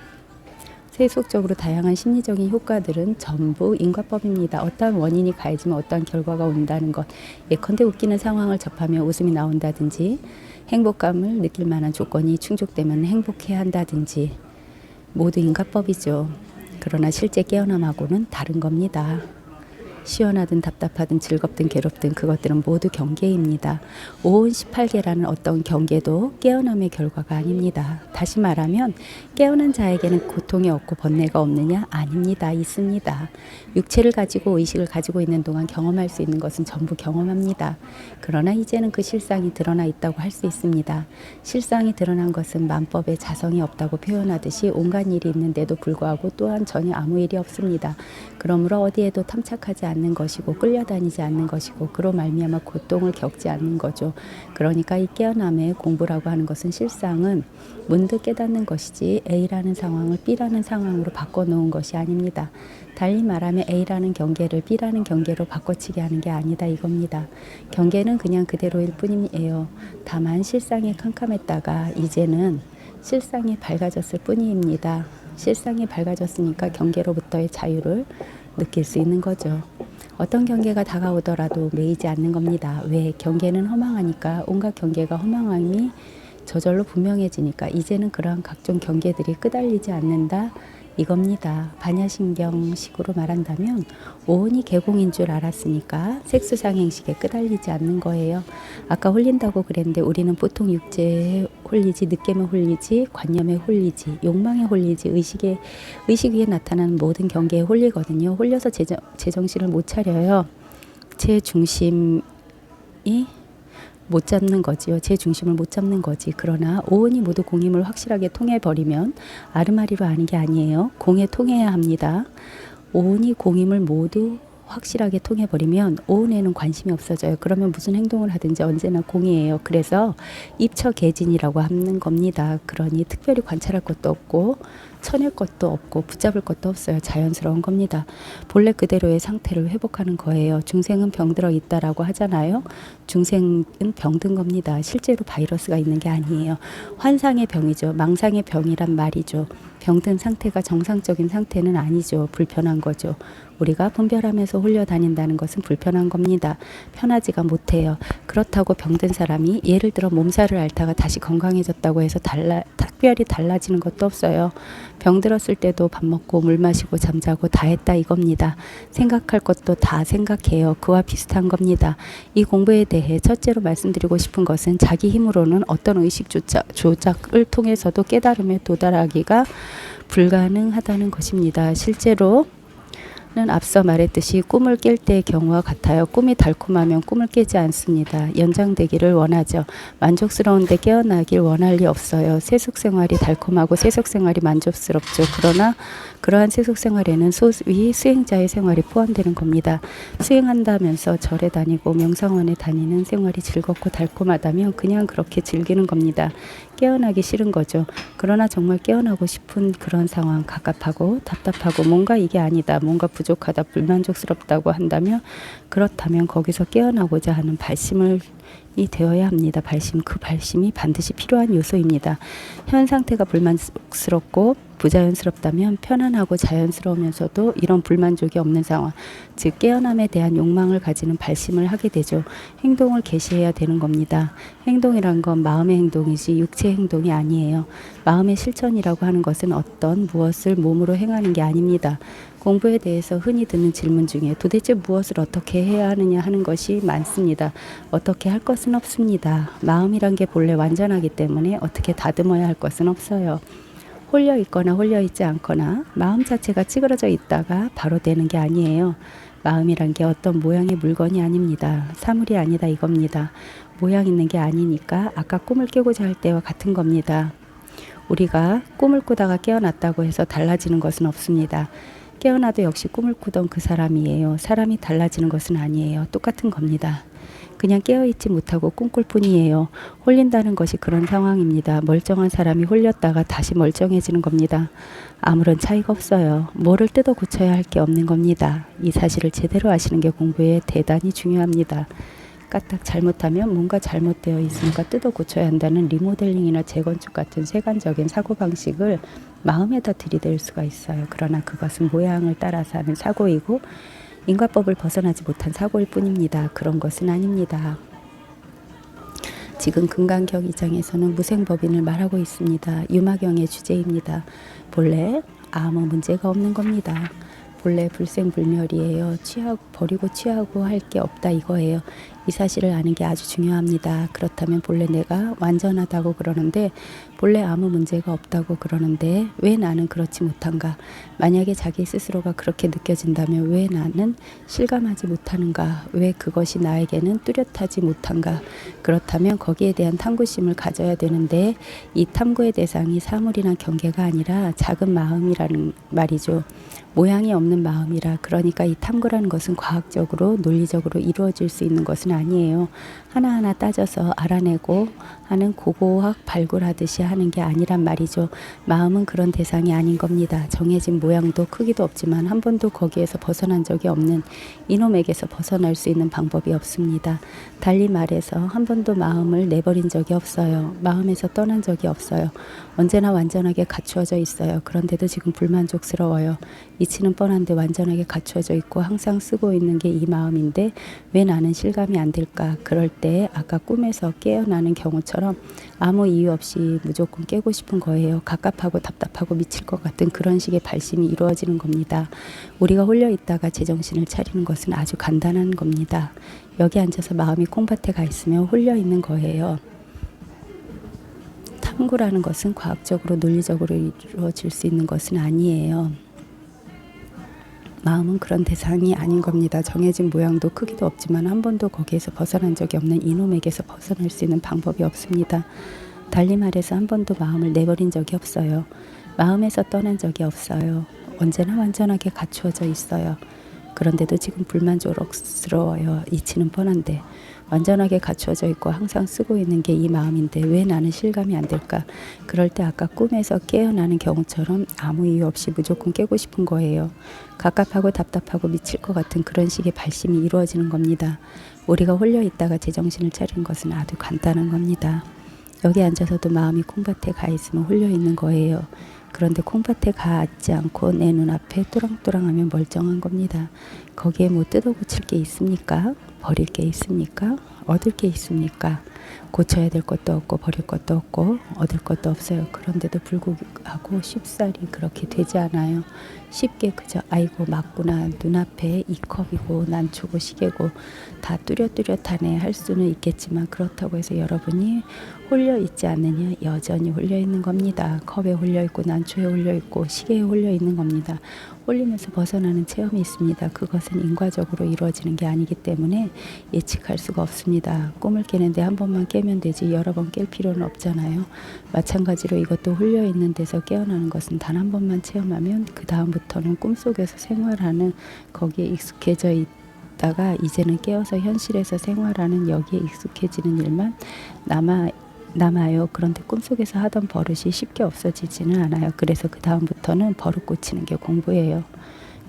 세속적으로 다양한 심리적인 효과들은 전부 인과법입니다. 어떠한 원인이 가해지면 어떠한 결과가 온다는 것, 예컨대 웃기는 상황을 접하면 웃음이 나온다든지, 행복감을 느낄 만한 조건이 충족되면 행복해야 한다든지 모두 인과법이죠. 그러나 실제 깨어남하고는 다른 겁니다. 시원하든 답답하든 즐겁든 괴롭든 그것들은 모두 경계입니다. 오온 18계라는 어떤 경계도 깨어남의 결과가 아닙니다. 다시 말하면 깨어난 자에게는 고통이 없고 번뇌가 없느냐? 아닙니다. 있습니다. 육체를 가지고 의식을 가지고 있는 동안 경험할 수 있는 것은 전부 경험합니다. 그러나 이제는 그 실상이 드러나 있다고 할 수 있습니다. 실상이 드러난 것은 만법에 자성이 없다고 표현하듯이 온갖 일이 있는데도 불구하고 또한 전혀 아무 일이 없습니다. 그러므로 어디에도 탐착하지 않는 것이고 끌려다니지 않는 것이고 그로 말미암아 고통을 겪지 않는 거죠. 그러니까 이 깨어남의 공부라고 하는 것은 실상은 문득 깨닫는 것이지 A라는 상황을 B라는 상황으로 바꿔놓은 것이 아닙니다. 달리 말하면 A라는 경계를 B라는 경계로 바꿔치기 하는 게 아니다 이겁니다. 경계는 그냥 그대로일 뿐이에요. 다만 실상이 캄캄했다가 이제는 실상이 밝아졌을 뿐입니다. 실상이 밝아졌으니까 경계로부터의 자유를 느낄 수 있는 거죠. 어떤 경계가 다가오더라도 매이지 않는 겁니다. 왜? 경계는 허망하니까 온갖 경계가 허망함이 저절로 분명해지니까 이제는 그러한 각종 경계들이 끄달리지 않는다 이겁니다. 반야신경식으로 말한다면 오온이 개공인 줄 알았으니까 색수상행식에 끄달리지 않는 거예요. 아까 홀린다고 그랬는데 우리는 보통 육체에 홀리지, 느낌에 홀리지, 관념에 홀리지, 욕망에 홀리지, 의식 위에 나타나는 모든 경계에 홀리거든요. 홀려서 제정신을 못 차려요. 제 중심이 못 잡는 거지요. 제 중심을 못 잡는 거지. 그러나 오온이 모두 공임을 확실하게 통해버리면 아르마리로 아는 게 아니에요. 공에 통해야 합니다. 오온이 공임을 모두 확실하게 통해버리면 오온에는 관심이 없어져요. 그러면 무슨 행동을 하든지 언제나 공이에요. 그래서 입처개진이라고 하는 겁니다. 그러니 특별히 관찰할 것도 없고 쳐낼 것도 없고 붙잡을 것도 없어요. 자연스러운 겁니다. 본래 그대로의 상태를 회복하는 거예요. 중생은 병들어 있다라고 하잖아요. 중생은 병든 겁니다. 실제로 바이러스가 있는 게 아니에요. 환상의 병이죠. 망상의 병이란 말이죠. 병든 상태가 정상적인 상태는 아니죠. 불편한 거죠. 우리가 분별하면서 홀려다닌다는 것은 불편한 겁니다. 편하지가 못해요. 그렇다고 병든 사람이 예를 들어 몸살을 앓다가 다시 건강해졌다고 해서 특별히 달라지는 것도 없어요. 병들었을 때도 밥 먹고 물 마시고 잠자고 다 했다 이겁니다. 생각할 것도 다 생각해요. 그와 비슷한 겁니다. 이 공부에 대해 첫째로 말씀드리고 싶은 것은 자기 힘으로는 어떤 의식 조작을 통해서도 깨달음에 도달하기가 불가능하다는 것입니다. 실제로 는 앞서 말했듯이 꿈을 깰 때의 경우와 같아요. 꿈이 달콤하면 꿈을 깨지 않습니다. 연장되기를 원하죠. 만족스러운데 깨어나길 원할 리 없어요. 세속생활이 달콤하고 세속생활이 만족스럽죠. 그러나 그러한 세속생활에는 소위 수행자의 생활이 포함되는 겁니다. 수행한다면서 절에 다니고 명상원에 다니는 생활이 즐겁고 달콤하다면 그냥 그렇게 즐기는 겁니다. 깨어나기 싫은 거죠. 그러나 정말 깨어나고 싶은 그런 상황, 갑갑하고 답답하고 뭔가 이게 아니다, 뭔가 부족하다, 불만족스럽다고 한다면 그렇다면 거기서 깨어나고자 하는 발심을 되어야 합니다. 발심, 그 발심이 반드시 필요한 요소입니다. 현 상태가 불만스럽고 부자연스럽다면 편안하고 자연스러우면서도 이런 불만족이 없는 상황, 즉 깨어남에 대한 욕망을 가지는 발심을 하게 되죠. 행동을 개시해야 되는 겁니다. 행동이란 건 마음의 행동이지 육체의 행동이 아니에요. 마음의 실천이라고 하는 것은 어떤 무엇을 몸으로 행하는 게 아닙니다. 공부에 대해서 흔히 듣는 질문 중에 도대체 무엇을 어떻게 해야 하느냐 하는 것이 많습니다. 어떻게 할 것은 없습니다. 마음이란 게 본래 완전하기 때문에 어떻게 다듬어야 할 것은 없어요. 홀려 있거나 홀려 있지 않거나 마음 자체가 찌그러져 있다가 바로 되는 게 아니에요. 마음이란 게 어떤 모양의 물건이 아닙니다. 사물이 아니다 이겁니다. 모양 있는 게 아니니까 아까 꿈을 깨고자 할 때와 같은 겁니다. 우리가 꿈을 꾸다가 깨어났다고 해서 달라지는 것은 없습니다. 깨어나도 역시 꿈을 꾸던 그 사람이에요. 사람이 달라지는 것은 아니에요. 똑같은 겁니다. 그냥 깨어있지 못하고 꿈꿀 뿐이에요. 홀린다는 것이 그런 상황입니다. 멀쩡한 사람이 홀렸다가 다시 멀쩡해지는 겁니다. 아무런 차이가 없어요. 뭐를 뜯어 고쳐야 할 게 없는 겁니다. 이 사실을 제대로 아시는 게 공부에 대단히 중요합니다. 까딱 잘못하면 뭔가 잘못되어 있으니까 뜯어 고쳐야 한다는 리모델링이나 재건축 같은 세간적인 사고방식을 마음에다 들이댈 수가 있어요. 그러나 그것은 모양을 따라서 하는 사고이고 인과법을 벗어나지 못한 사고일 뿐입니다. 그런 것은 아닙니다. 지금 금강경 2장에서는 무생법인을 말하고 있습니다. 유마경의 주제입니다. 본래 아무 문제가 없는 겁니다. 본래 불생불멸이에요. 버리고 취하고 할 게 없다 이거예요. 이 사실을 아는 게 아주 중요합니다. 그렇다면 본래 내가 완전하다고 그러는데 본래 아무 문제가 없다고 그러는데 왜 나는 그렇지 못한가? 만약에 자기 스스로가 그렇게 느껴진다면 왜 나는 실감하지 못하는가? 왜 그것이 나에게는 뚜렷하지 못한가? 그렇다면 거기에 대한 탐구심을 가져야 되는데 이 탐구의 대상이 사물이나 경계가 아니라 작은 마음이라는 말이죠. 모양이 없는 마음이라. 그러니까 이 탐구라는 것은 과학적으로 논리적으로 이루어질 수 있는 것은 아니에요. 하나하나 따져서 알아내고 하는 고고학 발굴하듯이 하는 게 아니란 말이죠. 마음은 그런 대상이 아닌 겁니다. 정해진 모양도 크기도 없지만 한 번도 거기에서 벗어난 적이 없는 이놈에게서 벗어날 수 있는 방법이 없습니다. 달리 말해서 한 번도 마음을 내버린 적이 없어요. 마음에서 떠난 적이 없어요. 언제나 완전하게 갖추어져 있어요. 그런데도 지금 불만족스러워요. 이치는 뻔한데 완전하게 갖추어져 있고 항상 쓰고 있는 게 이 마음인데 왜 나는 실감이 안 될까? 그럴 때 아까 꿈에서 깨어나는 경우처럼 아무 이유 없이 무조건 깨고 싶은 거예요. 갑갑하고 답답하고 미칠 것 같은 그런 식의 발심이 이루어지는 겁니다. 우리가 홀려 있다가 제정신을 차리는 것은 아주 간단한 겁니다. 여기 앉아서 마음이 콩밭에 가 있으면 홀려 있는 거예요. 탐구라는 것은 과학적으로 논리적으로 이루어질 수 있는 것은 아니에요. 마음은 그런 대상이 아닌 겁니다. 정해진 모양도 크기도 없지만 한 번도 거기에서 벗어난 적이 없는 이놈에게서 벗어날 수 있는 방법이 없습니다. 달리 말해서 한 번도 마음을 내버린 적이 없어요. 마음에서 떠난 적이 없어요. 언제나 완전하게 갖추어져 있어요. 그런데도 지금 불만족스러워요. 이치는 뻔한데 완전하게 갖추어져 있고 항상 쓰고 있는 게 이 마음인데 왜 나는 실감이 안 될까? 그럴 때 아까 꿈에서 깨어나는 경우처럼 아무 이유 없이 무조건 깨고 싶은 거예요. 갑갑하고 답답하고 미칠 것 같은 그런 식의 발심이 이루어지는 겁니다. 우리가 홀려 있다가 제정신을 차리는 것은 아주 간단한 겁니다. 여기 앉아서도 마음이 콩밭에 가 있으면 홀려 있는 거예요. 그런데 콩밭에 가지 않고 내 눈앞에 또랑또랑하면 멀쩡한 겁니다. 거기에 뭐 뜯어 고칠 게 있습니까? 버릴 게 있습니까? 얻을 게 있습니까? 고쳐야 될 것도 없고 버릴 것도 없고 얻을 것도 없어요. 그런데도 불구하고 쉽사리 그렇게 되지 않아요. 쉽게 그저 아이고 맞구나, 눈앞에 이 컵이고 난초고 시계고 다 뚜렷뚜렷하네 할 수는 있겠지만 그렇다고 해서 여러분이 홀려 있지 않느냐? 여전히 홀려 있는 겁니다. 컵에 홀려 있고 난초에 홀려 있고 시계에 홀려 있는 겁니다. 홀리면서 벗어나는 체험이 있습니다. 그것은 인과적으로 이루어지는 게 아니기 때문에 예측할 수가 없습니다. 꿈을 깨는데 한 번만 깨면 되지 여러 번 깰 필요는 없잖아요. 마찬가지로 이것도 홀려 있는 데서 깨어나는 것은 단 한 번만 체험하면 그 다음부터는 꿈속에서 생활하는 거기에 익숙해져 있다가 이제는 깨어서 현실에서 생활하는 여기에 익숙해지는 일만 남아요. 그런데 꿈속에서 하던 버릇이 쉽게 없어지지는 않아요. 그래서 그 다음부터는 버릇 고치는 게 공부예요.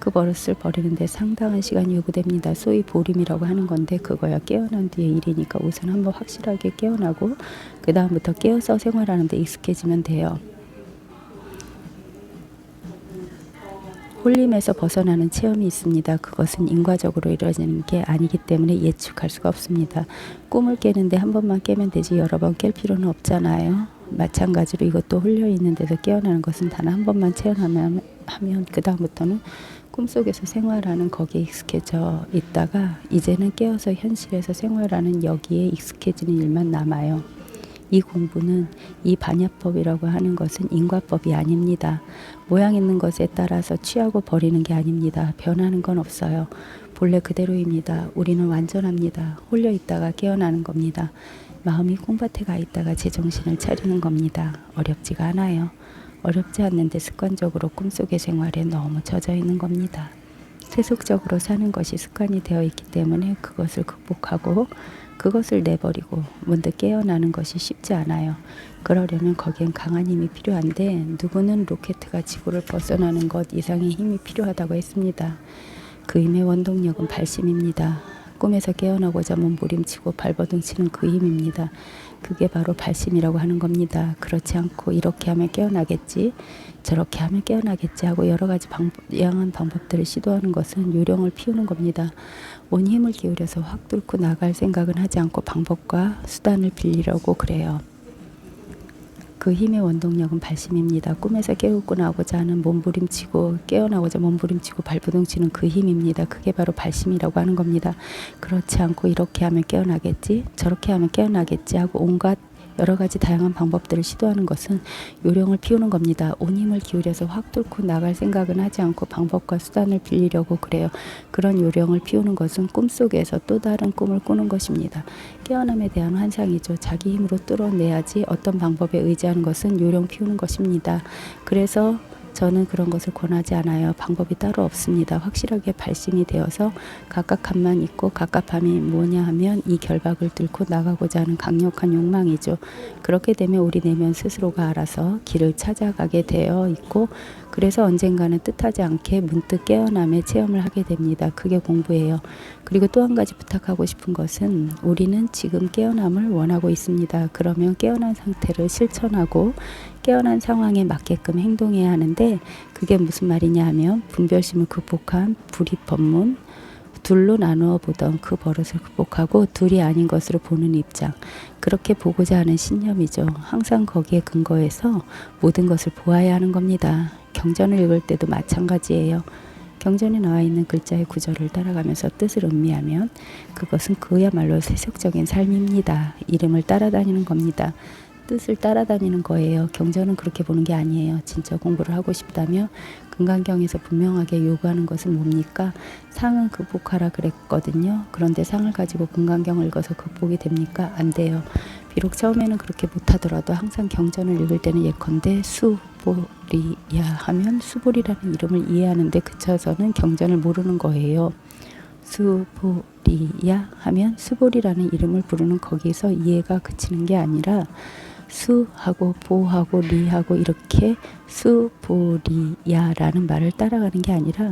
그 버릇을 버리는데 상당한 시간이 요구됩니다. 소위 보림이라고 하는 건데 그거야 깨어난 뒤의 일이니까 우선 한번 확실하게 깨어나고 그 다음부터 깨어서 생활하는 데 익숙해지면 돼요. 홀림에서 벗어나는 체험이 있습니다. 그것은 인과적으로 이루어지는 게 아니기 때문에 예측할 수가 없습니다. 꿈을 깨는데 한 번만 깨면 되지 여러 번 깰 필요는 없잖아요. 마찬가지로 이것도 홀려 있는데도 깨어나는 것은 단 한 번만 체험하면 그 다음부터는 꿈속에서 생활하는 거기에 익숙해져 있다가 이제는 깨어서 현실에서 생활하는 여기에 익숙해지는 일만 남아요. 이 공부는 이 반야법이라고 하는 것은 인과법이 아닙니다. 모양 있는 것에 따라서 취하고 버리는 게 아닙니다. 변하는 건 없어요. 본래 그대로입니다. 우리는 완전합니다. 홀려 있다가 깨어나는 겁니다. 마음이 콩밭에 가 있다가 제정신을 차리는 겁니다. 어렵지가 않아요. 어렵지 않는데 습관적으로 꿈속의 생활에 너무 젖어 있는 겁니다. 세속적으로 사는 것이 습관이 되어 있기 때문에 그것을 극복하고 그것을 내버리고 문득 깨어나는 것이 쉽지 않아요. 그러려면 거기엔 강한 힘이 필요한데 누구는 로켓가 지구를 벗어나는 것 이상의 힘이 필요하다고 했습니다. 그 힘의 원동력은 발심입니다. 꿈에서 깨어나고자 몸부림치고 발버둥치는 그 힘입니다. 그게 바로 발심이라고 하는 겁니다. 그렇지 않고 이렇게 하면 깨어나겠지, 저렇게 하면 깨어나겠지 하고 여러 가지 다양한 방법들을 시도하는 것은 요령을 피우는 겁니다. 온 힘을 기울여서 확 뚫고 나갈 생각은 하지 않고 방법과 수단을 빌리려고 그래요. 그 힘의 원동력은 발심입니다. 꿈에서 깨우고 나오고자 하는 몸부림치고 깨어나고자 몸부림치고 발버둥치는 그 힘입니다. 그게 바로 발심이라고 하는 겁니다. 그렇지 않고 이렇게 하면 깨어나겠지, 저렇게 하면 깨어나겠지 하고 온갖 여러 가지 다양한 방법들을 시도하는 것은 요령을 피우는 겁니다. 온 힘을 기울여서 확 뚫고 나갈 생각은 하지 않고 방법과 수단을 빌리려고 그래요. 그런 요령을 피우는 것은 꿈속에서 또 다른 꿈을 꾸는 것입니다. 깨어남에 대한 환상이죠. 자기 힘으로 뚫어내야지 어떤 방법에 의지하는 것은 요령 피우는 것입니다. 그래서 저는 그런 것을 권하지 않아요. 방법이 따로 없습니다. 확실하게 발심이 되어서 각각함만 있고 각각함이 뭐냐 하면 이 결박을 뚫고 나가고자 하는 강력한 욕망이죠. 그렇게 되면 우리 내면 스스로가 알아서 길을 찾아가게 되어 있고 그래서 언젠가는 뜻하지 않게 문득 깨어남의 체험을 하게 됩니다. 그게 공부예요. 그리고 또 한 가지 부탁하고 싶은 것은 우리는 지금 깨어남을 원하고 있습니다. 그러면 깨어난 상태를 실천하고 깨어난 상황에 맞게끔 행동해야 하는데 그게 무슨 말이냐 하면 분별심을 극복한 불입법문, 둘로 나누어 보던 그 버릇을 극복하고 둘이 아닌 것으로 보는 입장, 그렇게 보고자 하는 신념이죠. 항상 거기에 근거해서 모든 것을 보아야 하는 겁니다. 경전을 읽을 때도 마찬가지예요. 경전에 나와 있는 글자의 구절을 따라가면서 뜻을 음미하면 그것은 그야말로 세속적인 삶입니다. 이름을 따라다니는 겁니다. 뜻을 따라다니는 거예요. 경전은 그렇게 보는 게 아니에요. 진짜 공부를 하고 싶다면 금강경에서 분명하게 요구하는 것은 뭡니까? 상은 극복하라 그랬거든요. 그런데 상을 가지고 금강경을 읽어서 극복이 됩니까? 안 돼요. 비록 처음에는 그렇게 못하더라도 항상 경전을 읽을 때는 예컨대 수보리야 하면 수보리라는 이름을 이해하는데 그쳐서는 경전을 모르는 거예요. 수보리야 하면 수보리라는 이름을 부르는 거기서 이해가 그치는 게 아니라 수하고 보하고 리하고 이렇게 수보리야라는 말을 따라가는 게 아니라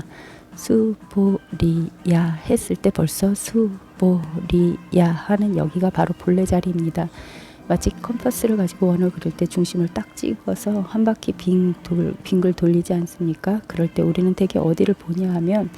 수보리야 했을 때 벌써 수보리야 하는 여기가 바로 본래 자리입니다. 마치 컴퍼스를 가지고 원을 그릴 때 중심을 딱 찍어서 한 바퀴 빙글 돌리지 않습니까? 그럴 때 우리는 대개 어디를 보냐 하면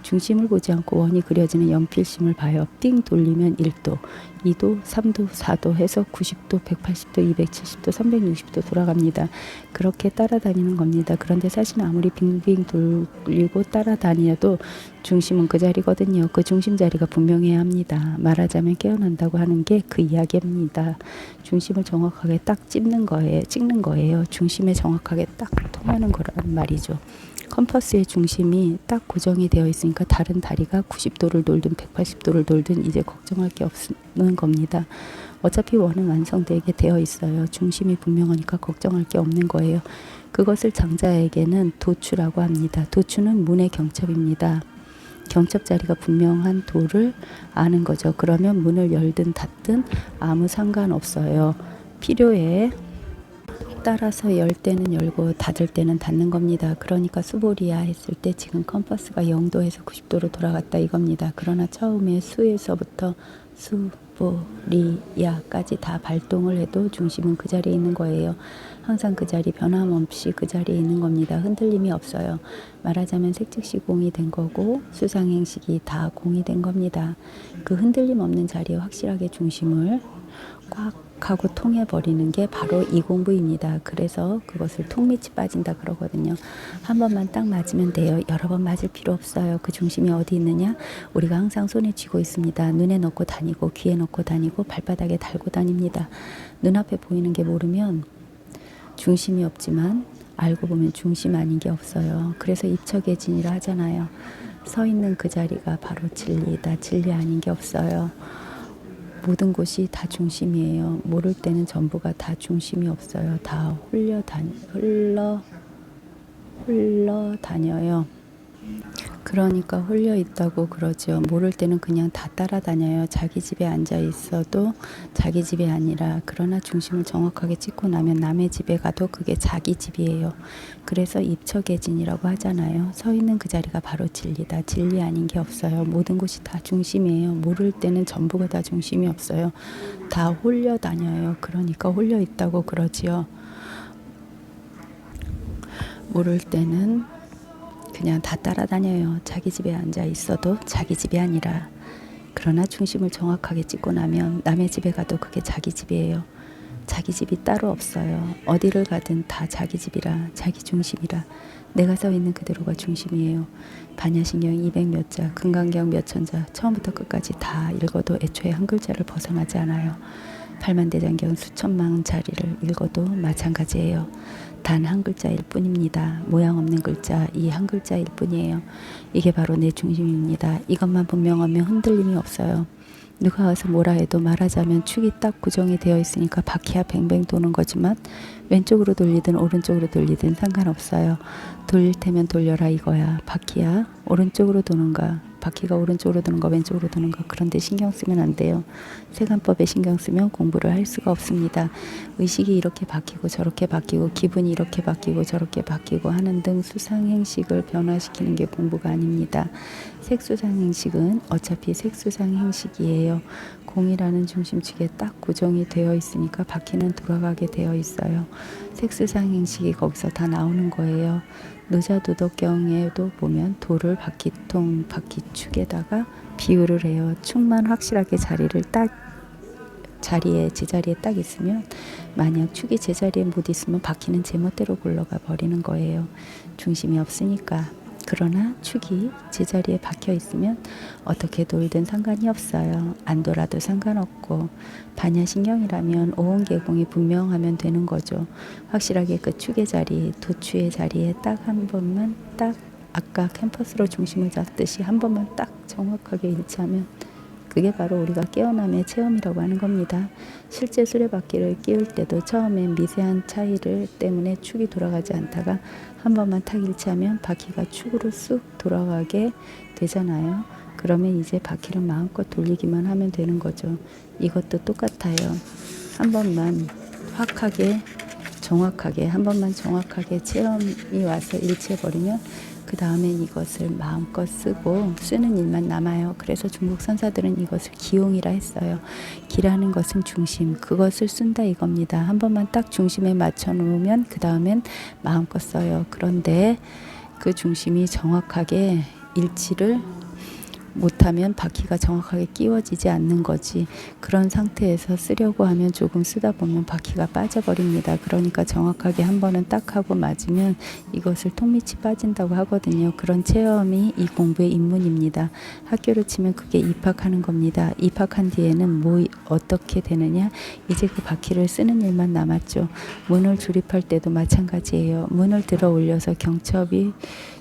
중심을 보지 않고 원이 그려지는 연필심을 봐요. 띵 돌리면 1도, 2도, 3도, 4도 해서 90도, 180도, 270도, 360도 돌아갑니다. 그렇게 따라다니는 겁니다. 그런데 사실 아무리 빙빙 돌리고 따라다녀도 중심은 그 자리거든요. 그 중심 자리가 분명해야 합니다. 말하자면 깨어난다고 하는 게 그 이야기입니다. 중심을 정확하게 딱 찍는 거예요. 중심에 정확하게 딱 통하는 거란 말이죠. 컴퍼스의 중심이 딱 고정이 되어 있으니까 다른 다리가 90도를 돌든 180도를 돌든 이제 걱정할 게 없는 겁니다. 어차피 원은 완성되게 되어 있어요. 중심이 분명하니까 걱정할 게 없는 거예요. 그것을 장자에게는 도추라고 합니다. 도추는 문의 경첩입니다. 경첩 자리가 분명한 도를 아는 거죠. 그러면 문을 열든 닫든 아무 상관없어요. 필요해. 따라서 열 때는 열고 닫을 때는 닫는 겁니다. 그러니까 수보리아 했을 때 지금 컴퍼스가 0도에서 90도로 돌아갔다 이겁니다. 그러나 처음에 수에서부터 수보리아까지 다 발동을 해도 중심은 그 자리에 있는 거예요. 항상 그 자리 변함없이 그 자리에 있는 겁니다. 흔들림이 없어요. 말하자면 색즉시 공이 된 거고 수상행식이 다 공이 된 겁니다. 그 흔들림 없는 자리에 확실하게 중심을 꽉 하고 통해버리는 게 바로 이 공부입니다. 그래서 그것을 통밑이 빠진다 그러거든요. 한 번만 딱 맞으면 돼요. 여러 번 맞을 필요 없어요. 그 중심이 어디 있느냐? 우리가 항상 손에 쥐고 있습니다. 눈에 넣고 다니고 귀에 넣고 다니고 발바닥에 달고 다닙니다. 눈앞에 보이는 게 모르면 중심이 없지만 알고 보면 중심 아닌 게 없어요. 그래서 입처계진이라 하잖아요. 서 있는 그 자리가 바로 진리이다. 진리 아닌 게 없어요. 모든 곳이 다 중심이에요. 모를 때는 전부가 다 중심이 없어요. 다 흘러 다녀요. 그러니까 홀려 있다고 그러죠. 모를 때는 그냥 다 따라다녀요. 자기 집에 앉아 있어도 자기 집이 아니라 그러나 중심을 정확하게 찍고 나면 남의 집에 가도 그게 자기 집이에요. 그래서 입처계진이라고 하잖아요. 서 있는 그 자리가 바로 진리다. 진리 아닌 게 없어요. 모든 곳이 다 중심이에요. 모를 때는 전부가 다 중심이 없어요. 다 홀려 다녀요. 그러니까 홀려 있다고 그러지요. 모를 때는 그냥 다 따라다녀요. 자기 집에 앉아 있어도 자기 집이 아니라. 그러나 중심을 정확하게 찍고 나면 남의 집에 가도 그게 자기 집이에요. 자기 집이 따로 없어요. 어디를 가든 다 자기 집이라, 자기 중심이라. 내가 서 있는 그대로가 중심이에요. 반야신경 200몇 자, 금강경 몇천 자, 처음부터 끝까지 다 읽어도 애초에 한 글자를 벗어나지 않아요. 팔만대장경 수천만 자리를 읽어도 마찬가지예요. 단 한 글자일 뿐입니다. 모양 없는 글자, 이 한 글자일 뿐이에요. 이게 바로 내 중심입니다. 이것만 분명하면 흔들림이 없어요. 누가 와서 뭐라 해도 말하자면 축이 딱 구정이 되어 있으니까 바퀴야 뱅뱅 도는 거지만 왼쪽으로 돌리든 오른쪽으로 돌리든 상관없어요. 돌릴 테면 돌려라 이거야. 바퀴야 오른쪽으로 도는가, 바퀴가 오른쪽으로 도는가 왼쪽으로 도는가, 그런데 신경 쓰면 안 돼요. 세간법에 신경 쓰면 공부를 할 수가 없습니다. 의식이 이렇게 바뀌고 저렇게 바뀌고 기분이 이렇게 바뀌고 저렇게 바뀌고 하는 등 수상행식을 변화시키는 게 공부가 아닙니다. 색수상행식은 어차피 색수상행식이에요. 공이라는 중심축에 딱 고정이 되어 있으니까 바퀴는 돌아가게 되어 있어요. 색수상행식이 거기서 다 나오는 거예요. 노자도덕경에도 보면 돌을 바퀴통, 바퀴축에다가 비유를 해요. 축만 확실하게 자리를 딱 자리에 제자리에 딱 있으면, 만약 축이 제자리에 못 있으면 바퀴는 제멋대로 굴러가 버리는 거예요. 중심이 없으니까. 그러나 축이 제자리에 박혀 있으면 어떻게 돌든 상관이 없어요. 안 돌아도 상관없고, 반야신경이라면 오온계공이 분명하면 되는 거죠. 확실하게 그 축의 자리, 도추의 자리에 딱 한 번만, 딱 아까 캠퍼스로 중심을 잡듯이 한 번만 딱 정확하게 일치하면 그게 바로 우리가 깨어남의 체험이라고 하는 겁니다. 실제 수레바퀴를 끼울 때도 처음엔 미세한 차이를 때문에 축이 돌아가지 않다가 한 번만 탁 일치하면 바퀴가 축으로 쑥 돌아가게 되잖아요. 그러면 이제 바퀴를 마음껏 돌리기만 하면 되는 거죠. 이것도 똑같아요. 한 번만 확하게 정확하게, 한 번만 정확하게 체험이 와서 일치해버리면 그 다음엔 이것을 마음껏 쓰고 쓰는 일만 남아요. 그래서 중국 선사들은 이것을 기용이라 했어요. 기라는 것은 중심, 그것을 쓴다 이겁니다. 한 번만 딱 중심에 맞춰 놓으면 그 다음엔 마음껏 써요. 그런데 그 중심이 정확하게 일치를 못하면 바퀴가 정확하게 끼워지지 않는 거지. 그런 상태에서 쓰려고 하면 조금 쓰다 보면 바퀴가 빠져버립니다. 그러니까 정확하게 한 번은 딱 하고 맞으면 이것을 통밑이 빠진다고 하거든요. 그런 체험이 이 공부의 입문입니다. 학교로 치면 그게 입학하는 겁니다. 입학한 뒤에는 뭐 어떻게 되느냐, 이제 그 바퀴를 쓰는 일만 남았죠. 문을 조립할 때도 마찬가지예요. 문을 들어 올려서 경첩이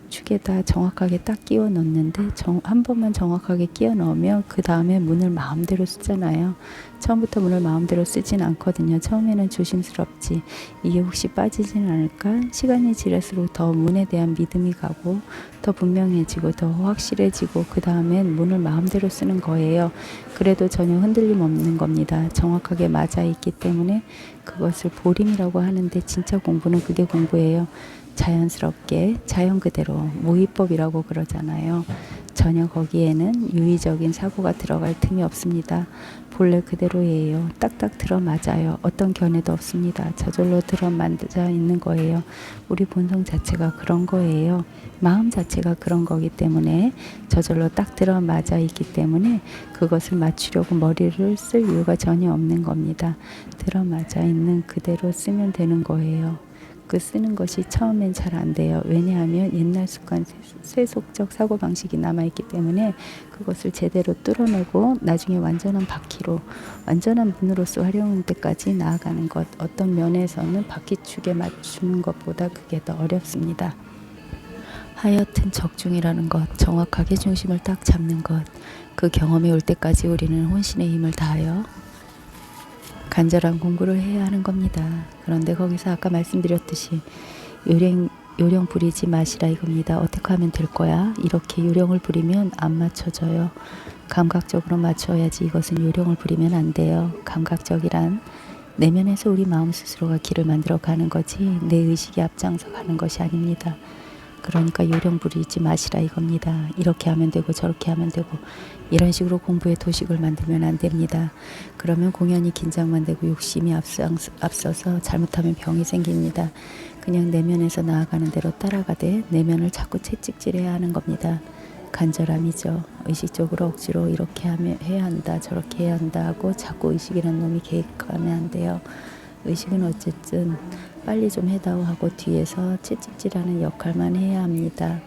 축에다 정확하게 딱 끼워 넣는데 한 번만 정확하게 끼워 넣으면 그 다음에 문을 마음대로 쓰잖아요. 처음부터 문을 마음대로 쓰진 않거든요. 처음에는 조심스럽지. 이게 혹시 빠지진 않을까? 시간이 지날수록 더 문에 대한 믿음이 가고 더 분명해지고 더 확실해지고 그 다음엔 문을 마음대로 쓰는 거예요. 그래도 전혀 흔들림 없는 겁니다. 정확하게 맞아 있기 때문에 그것을 보림이라고 하는데 진짜 공부는 그게 공부예요. 자연스럽게 자연 그대로 모의법이라고 그러잖아요. 전혀 거기에는 유의적인 사고가 들어갈 틈이 없습니다. 본래 그대로예요. 딱딱 들어맞아요. 어떤 견해도 없습니다. 저절로 들어맞아 있는 거예요. 우리 본성 자체가 그런 거예요. 마음 자체가 그런 거기 때문에 저절로 딱 들어맞아 있기 때문에 그것을 맞추려고 머리를 쓸 이유가 전혀 없는 겁니다. 들어맞아 있는 그대로 쓰면 되는 거예요. 그 쓰는 것이 처음엔 잘 안 돼요. 왜냐하면 옛날 습관, 세속적 사고방식이 남아있기 때문에 그것을 제대로 뚫어내고 나중에 완전한 바퀴로, 완전한 문으로서 활용할 때까지 나아가는 것, 어떤 면에서는 바퀴축에 맞추는 것보다 그게 더 어렵습니다. 하여튼 적중이라는 것, 정확하게 중심을 딱 잡는 것, 그 경험이 올 때까지 우리는 혼신의 힘을 다하여 간절한 공부를 해야 하는 겁니다. 그런데 거기서 아까 말씀드렸듯이 요령 부리지 마시라 이겁니다. 어떻게 하면 될 거야? 이렇게 요령을 부리면 안 맞춰져요. 감각적으로 맞춰야지. 이것은 요령을 부리면 안 돼요. 감각적이란 내면에서 우리 마음 스스로가 길을 만들어 가는 거지 내 의식이 앞장서 가는 것이 아닙니다. 그러니까 요령 부리지 마시라 이겁니다. 이렇게 하면 되고 저렇게 하면 되고 이런 식으로 공부의 도식을 만들면 안 됩니다. 그러면 공연히 긴장만 되고 욕심이 앞서서 잘못하면 병이 생깁니다. 그냥 내면에서 나아가는 대로 따라가되 내면을 자꾸 채찍질해야 하는 겁니다. 간절함이죠. 의식적으로 억지로 이렇게 해야 한다 저렇게 해야 한다 하고 자꾸 의식이라는 놈이 개입하면 안 돼요. 의식은 어쨌든 빨리 좀 해다오 하고 뒤에서 채찍질하는 역할만 해야 합니다.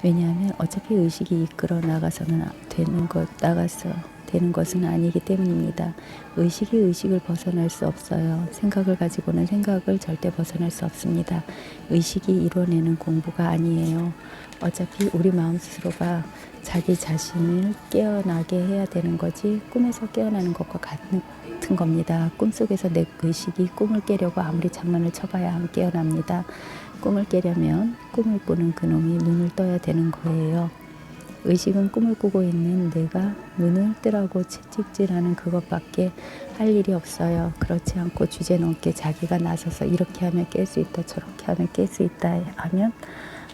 왜냐하면 어차피 의식이 이끌어 나가서는 되는 것은 아니기 때문입니다. 의식이 의식을 벗어날 수 없어요. 생각을 가지고는 생각을 절대 벗어날 수 없습니다. 의식이 이뤄내는 공부가 아니에요. 어차피 우리 마음 스스로가 자기 자신을 깨어나게 해야 되는 거지 꿈에서 깨어나는 것과 같은 겁니다. 꿈속에서 내 의식이 꿈을 깨려고 아무리 장난을 쳐봐야 안 깨어납니다. 꿈을 깨려면 꿈을 꾸는 그놈이 눈을 떠야 되는 거예요. 의식은 꿈을 꾸고 있는 내가 눈을 뜨라고 채찍질하는 그것밖에 할 일이 없어요. 그렇지 않고 주제넘게 자기가 나서서 이렇게 하면 깰 수 있다 저렇게 하면 깰 수 있다 하면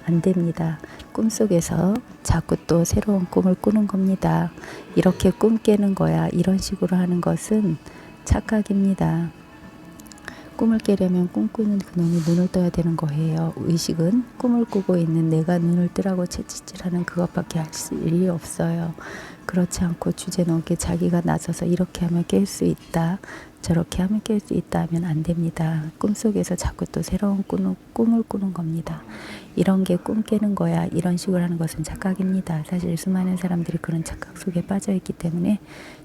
안 됩니다. 꿈속에서 자꾸 또 새로운 꿈을 꾸는 겁니다. 이렇게 꿈 깨는 거야. 이런 식으로 하는 것은 착각입니다. 꿈을 깨려면 꿈꾸는 그놈이 눈을 떠야 되는 거예요. 의식은 꿈을 꾸고 있는 내가 눈을 뜨라고 채찍질하는 그것밖에 할 일이 없어요. 그렇지 않고 주제넘게 자기가 나서서 이렇게 하면 깰 수 있다 저렇게 하면 깰 수 있다 하면 안 됩니다. 꿈속에서 자꾸 또 새로운 꿈을 꾸는 겁니다. 이런 게 꿈 깨는 거야. 이런 식으로 하는 것은 착각입니다. 사실 수많은 사람들이 그런 착각 속에 빠져 있기 때문에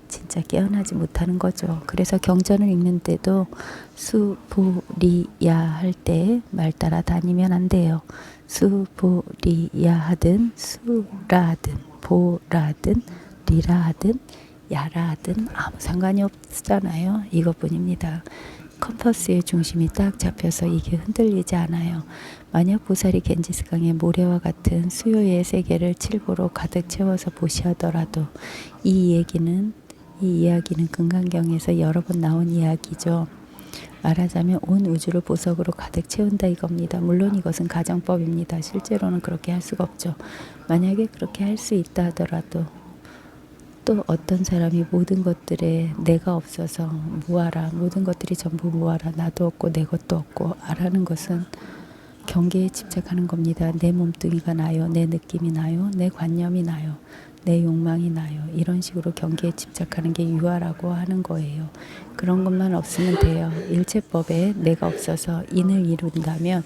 진짜 깨어나지 못하는 거죠. 그래서 경전을 읽는데도 수보리야 할 때 말 따라 다니면 안 돼요. 수보리야 하든 수라 하든 보라 하든 리라 하든 야라 하든 아무 상관이 없잖아요. 이것뿐입니다. 컴퍼스의 중심이 딱 잡혀서 이게 흔들리지 않아요. 만약 보살이 겐지스강의 모래와 같은 수요의 세계를 칠보로 가득 채워서 보시하더라도 이 이야기는 금강경에서 여러 번 나온 이야기죠. 말하자면 온 우주를 보석으로 가득 채운다 이겁니다. 물론 이것은 가정법입니다. 실제로는 그렇게 할 수가 없죠. 만약에 그렇게 할 수 있다 하더라도 또 어떤 사람이 모든 것들에 내가 없어서 무아라, 모든 것들이 전부 무아라, 나도 없고 내 것도 없고 아라는 것은 경계에 집착하는 겁니다. 내 몸뚱이가 나요, 내 느낌이 나요, 내 관념이 나요, 내 욕망이 나요. 이런 식으로 경계에 집착하는 게 유아라고 하는 거예요. 그런 것만 없으면 돼요. 일체법에 내가 없어서 인을 이룬다면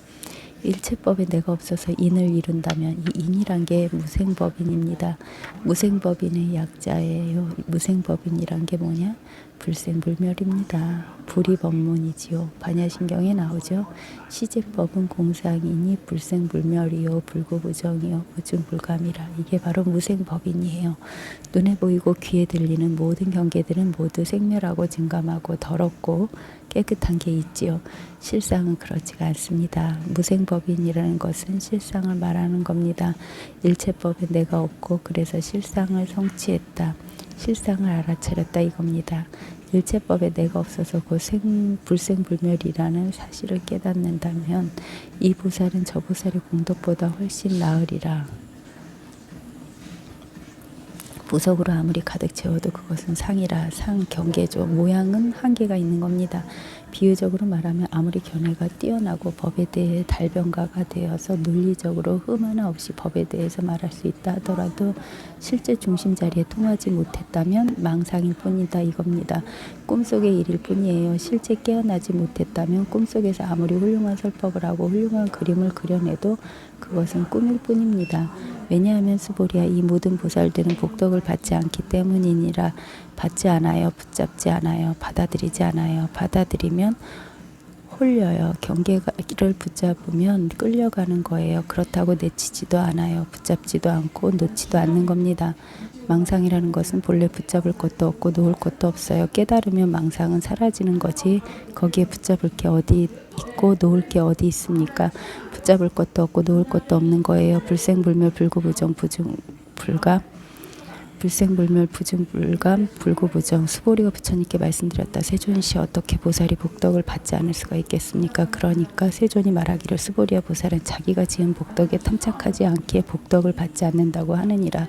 일체법에 내가 없어서 인을 이룬다면 이 인이란 게 무생법인입니다. 무생법인의 약자예요. 무생법인이란 게 뭐냐? 불생불멸입니다. 불이 법문이지요. 반야신경에 나오죠. 시제법은 공상이니 불생불멸이요 불구부정이요 무증불감이라. 이게 바로 무생법인이에요. 눈에 보이고 귀에 들리는 모든 경계들은 모두 생멸하고 증감하고 더럽고 깨끗한 게 있지요. 실상은 그렇지가 않습니다. 무생법인이라는 것은 실상을 말하는 겁니다. 일체법에 내가 없고 그래서 실상을 성취했다. 실상을 알아차렸다 이겁니다. 일체법에 내가 없어서 그 불생불멸이라는 사실을 깨닫는다면 이 보살은 저 보살의 공덕보다 훨씬 나으리라. 보석으로 아무리 가득 채워도 그것은 상이라. 상 경계죠. 모양은 한계가 있는 겁니다. 비유적으로 말하면 아무리 견해가 뛰어나고 법에 대해 달변가가 되어서 논리적으로 흠 하나 없이 법에 대해서 말할 수 있다 하더라도 실제 중심 자리에 통하지 못했다면 망상일 뿐이다 이겁니다. 꿈속의 일일 뿐이에요. 실제 깨어나지 못했다면 꿈속에서 아무리 훌륭한 설법을 하고 훌륭한 그림을 그려내도 그것은 꿈일 뿐입니다. 왜냐하면 수보리야 이 모든 보살들은 복덕을 받지 않기 때문이니라. 받지 않아요. 붙잡지 않아요. 받아들이지 않아요. 받아들이면 홀려요. 경계를 붙잡으면 끌려가는 거예요. 그렇다고 내치지도 않아요. 붙잡지도 않고 놓지도 않는 겁니다. 망상이라는 것은 본래 붙잡을 것도 없고 놓을 것도 없어요. 깨달으면 망상은 사라지는 거지 거기에 붙잡을 게 어디 있고 놓을 게 어디 있습니까? 붙잡을 것도 없고 놓을 것도 없는 거예요. 불생불멸 불구부정 부증불감 불생불멸 부증불감 불구부정. 수보리가 부처님께 말씀드렸다. 세존시 어떻게 보살이 복덕을 받지 않을 수가 있겠습니까? 그러니까 세존이 말하기를 수보리야 보살은 자기가 지은 복덕에 탐착하지 않기에 복덕을 받지 않는다고 하느니라.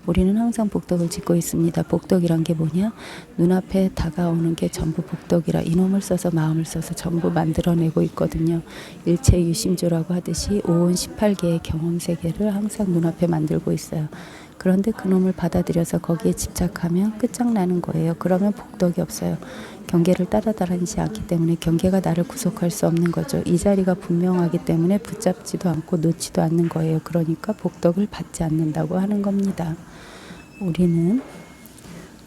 우리는 항상 복덕을 짓고 있습니다. 복덕이란 게 뭐냐? 눈앞에 다가오는 게 전부 복덕이라. 이놈을 써서 마음을 써서 전부 만들어내고 있거든요. 일체유심조라고 하듯이 오온 18개의 경험세계를 항상 눈앞에 만들고 있어요. 그런데 그놈을 받아들여서 거기에 집착하면 끝장나는 거예요. 그러면 복덕이 없어요. 경계를 따라다니지 않기 때문에 경계가 나를 구속할 수 없는 거죠. 이 자리가 분명하기 때문에 붙잡지도 않고 놓지도 않는 거예요. 그러니까 복덕을 받지 않는다고 하는 겁니다. 우리는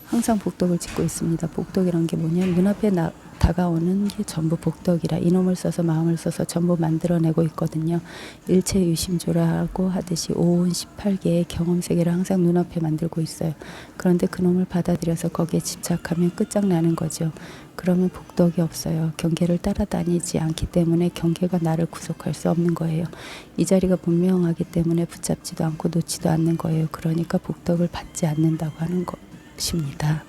항상 복덕을 짓고 있습니다. 복덕이란 게 뭐냐? 눈앞에 다가오는 게 전부 복덕이라. 이놈을 써서 마음을 써서 전부 만들어내고 있거든요. 일체유심조라고 하듯이 오온 18개의 경험세계를 항상 눈앞에 만들고 있어요. 그런데 그놈을 받아들여서 거기에 집착하면 끝장나는 거죠. 그러면 복덕이 없어요. 경계를 따라다니지 않기 때문에 경계가 나를 구속할 수 없는 거예요. 이 자리가 분명하기 때문에 붙잡지도 않고 놓지도 않는 거예요. 그러니까 복덕을 받지 않는다고 하는 것입니다.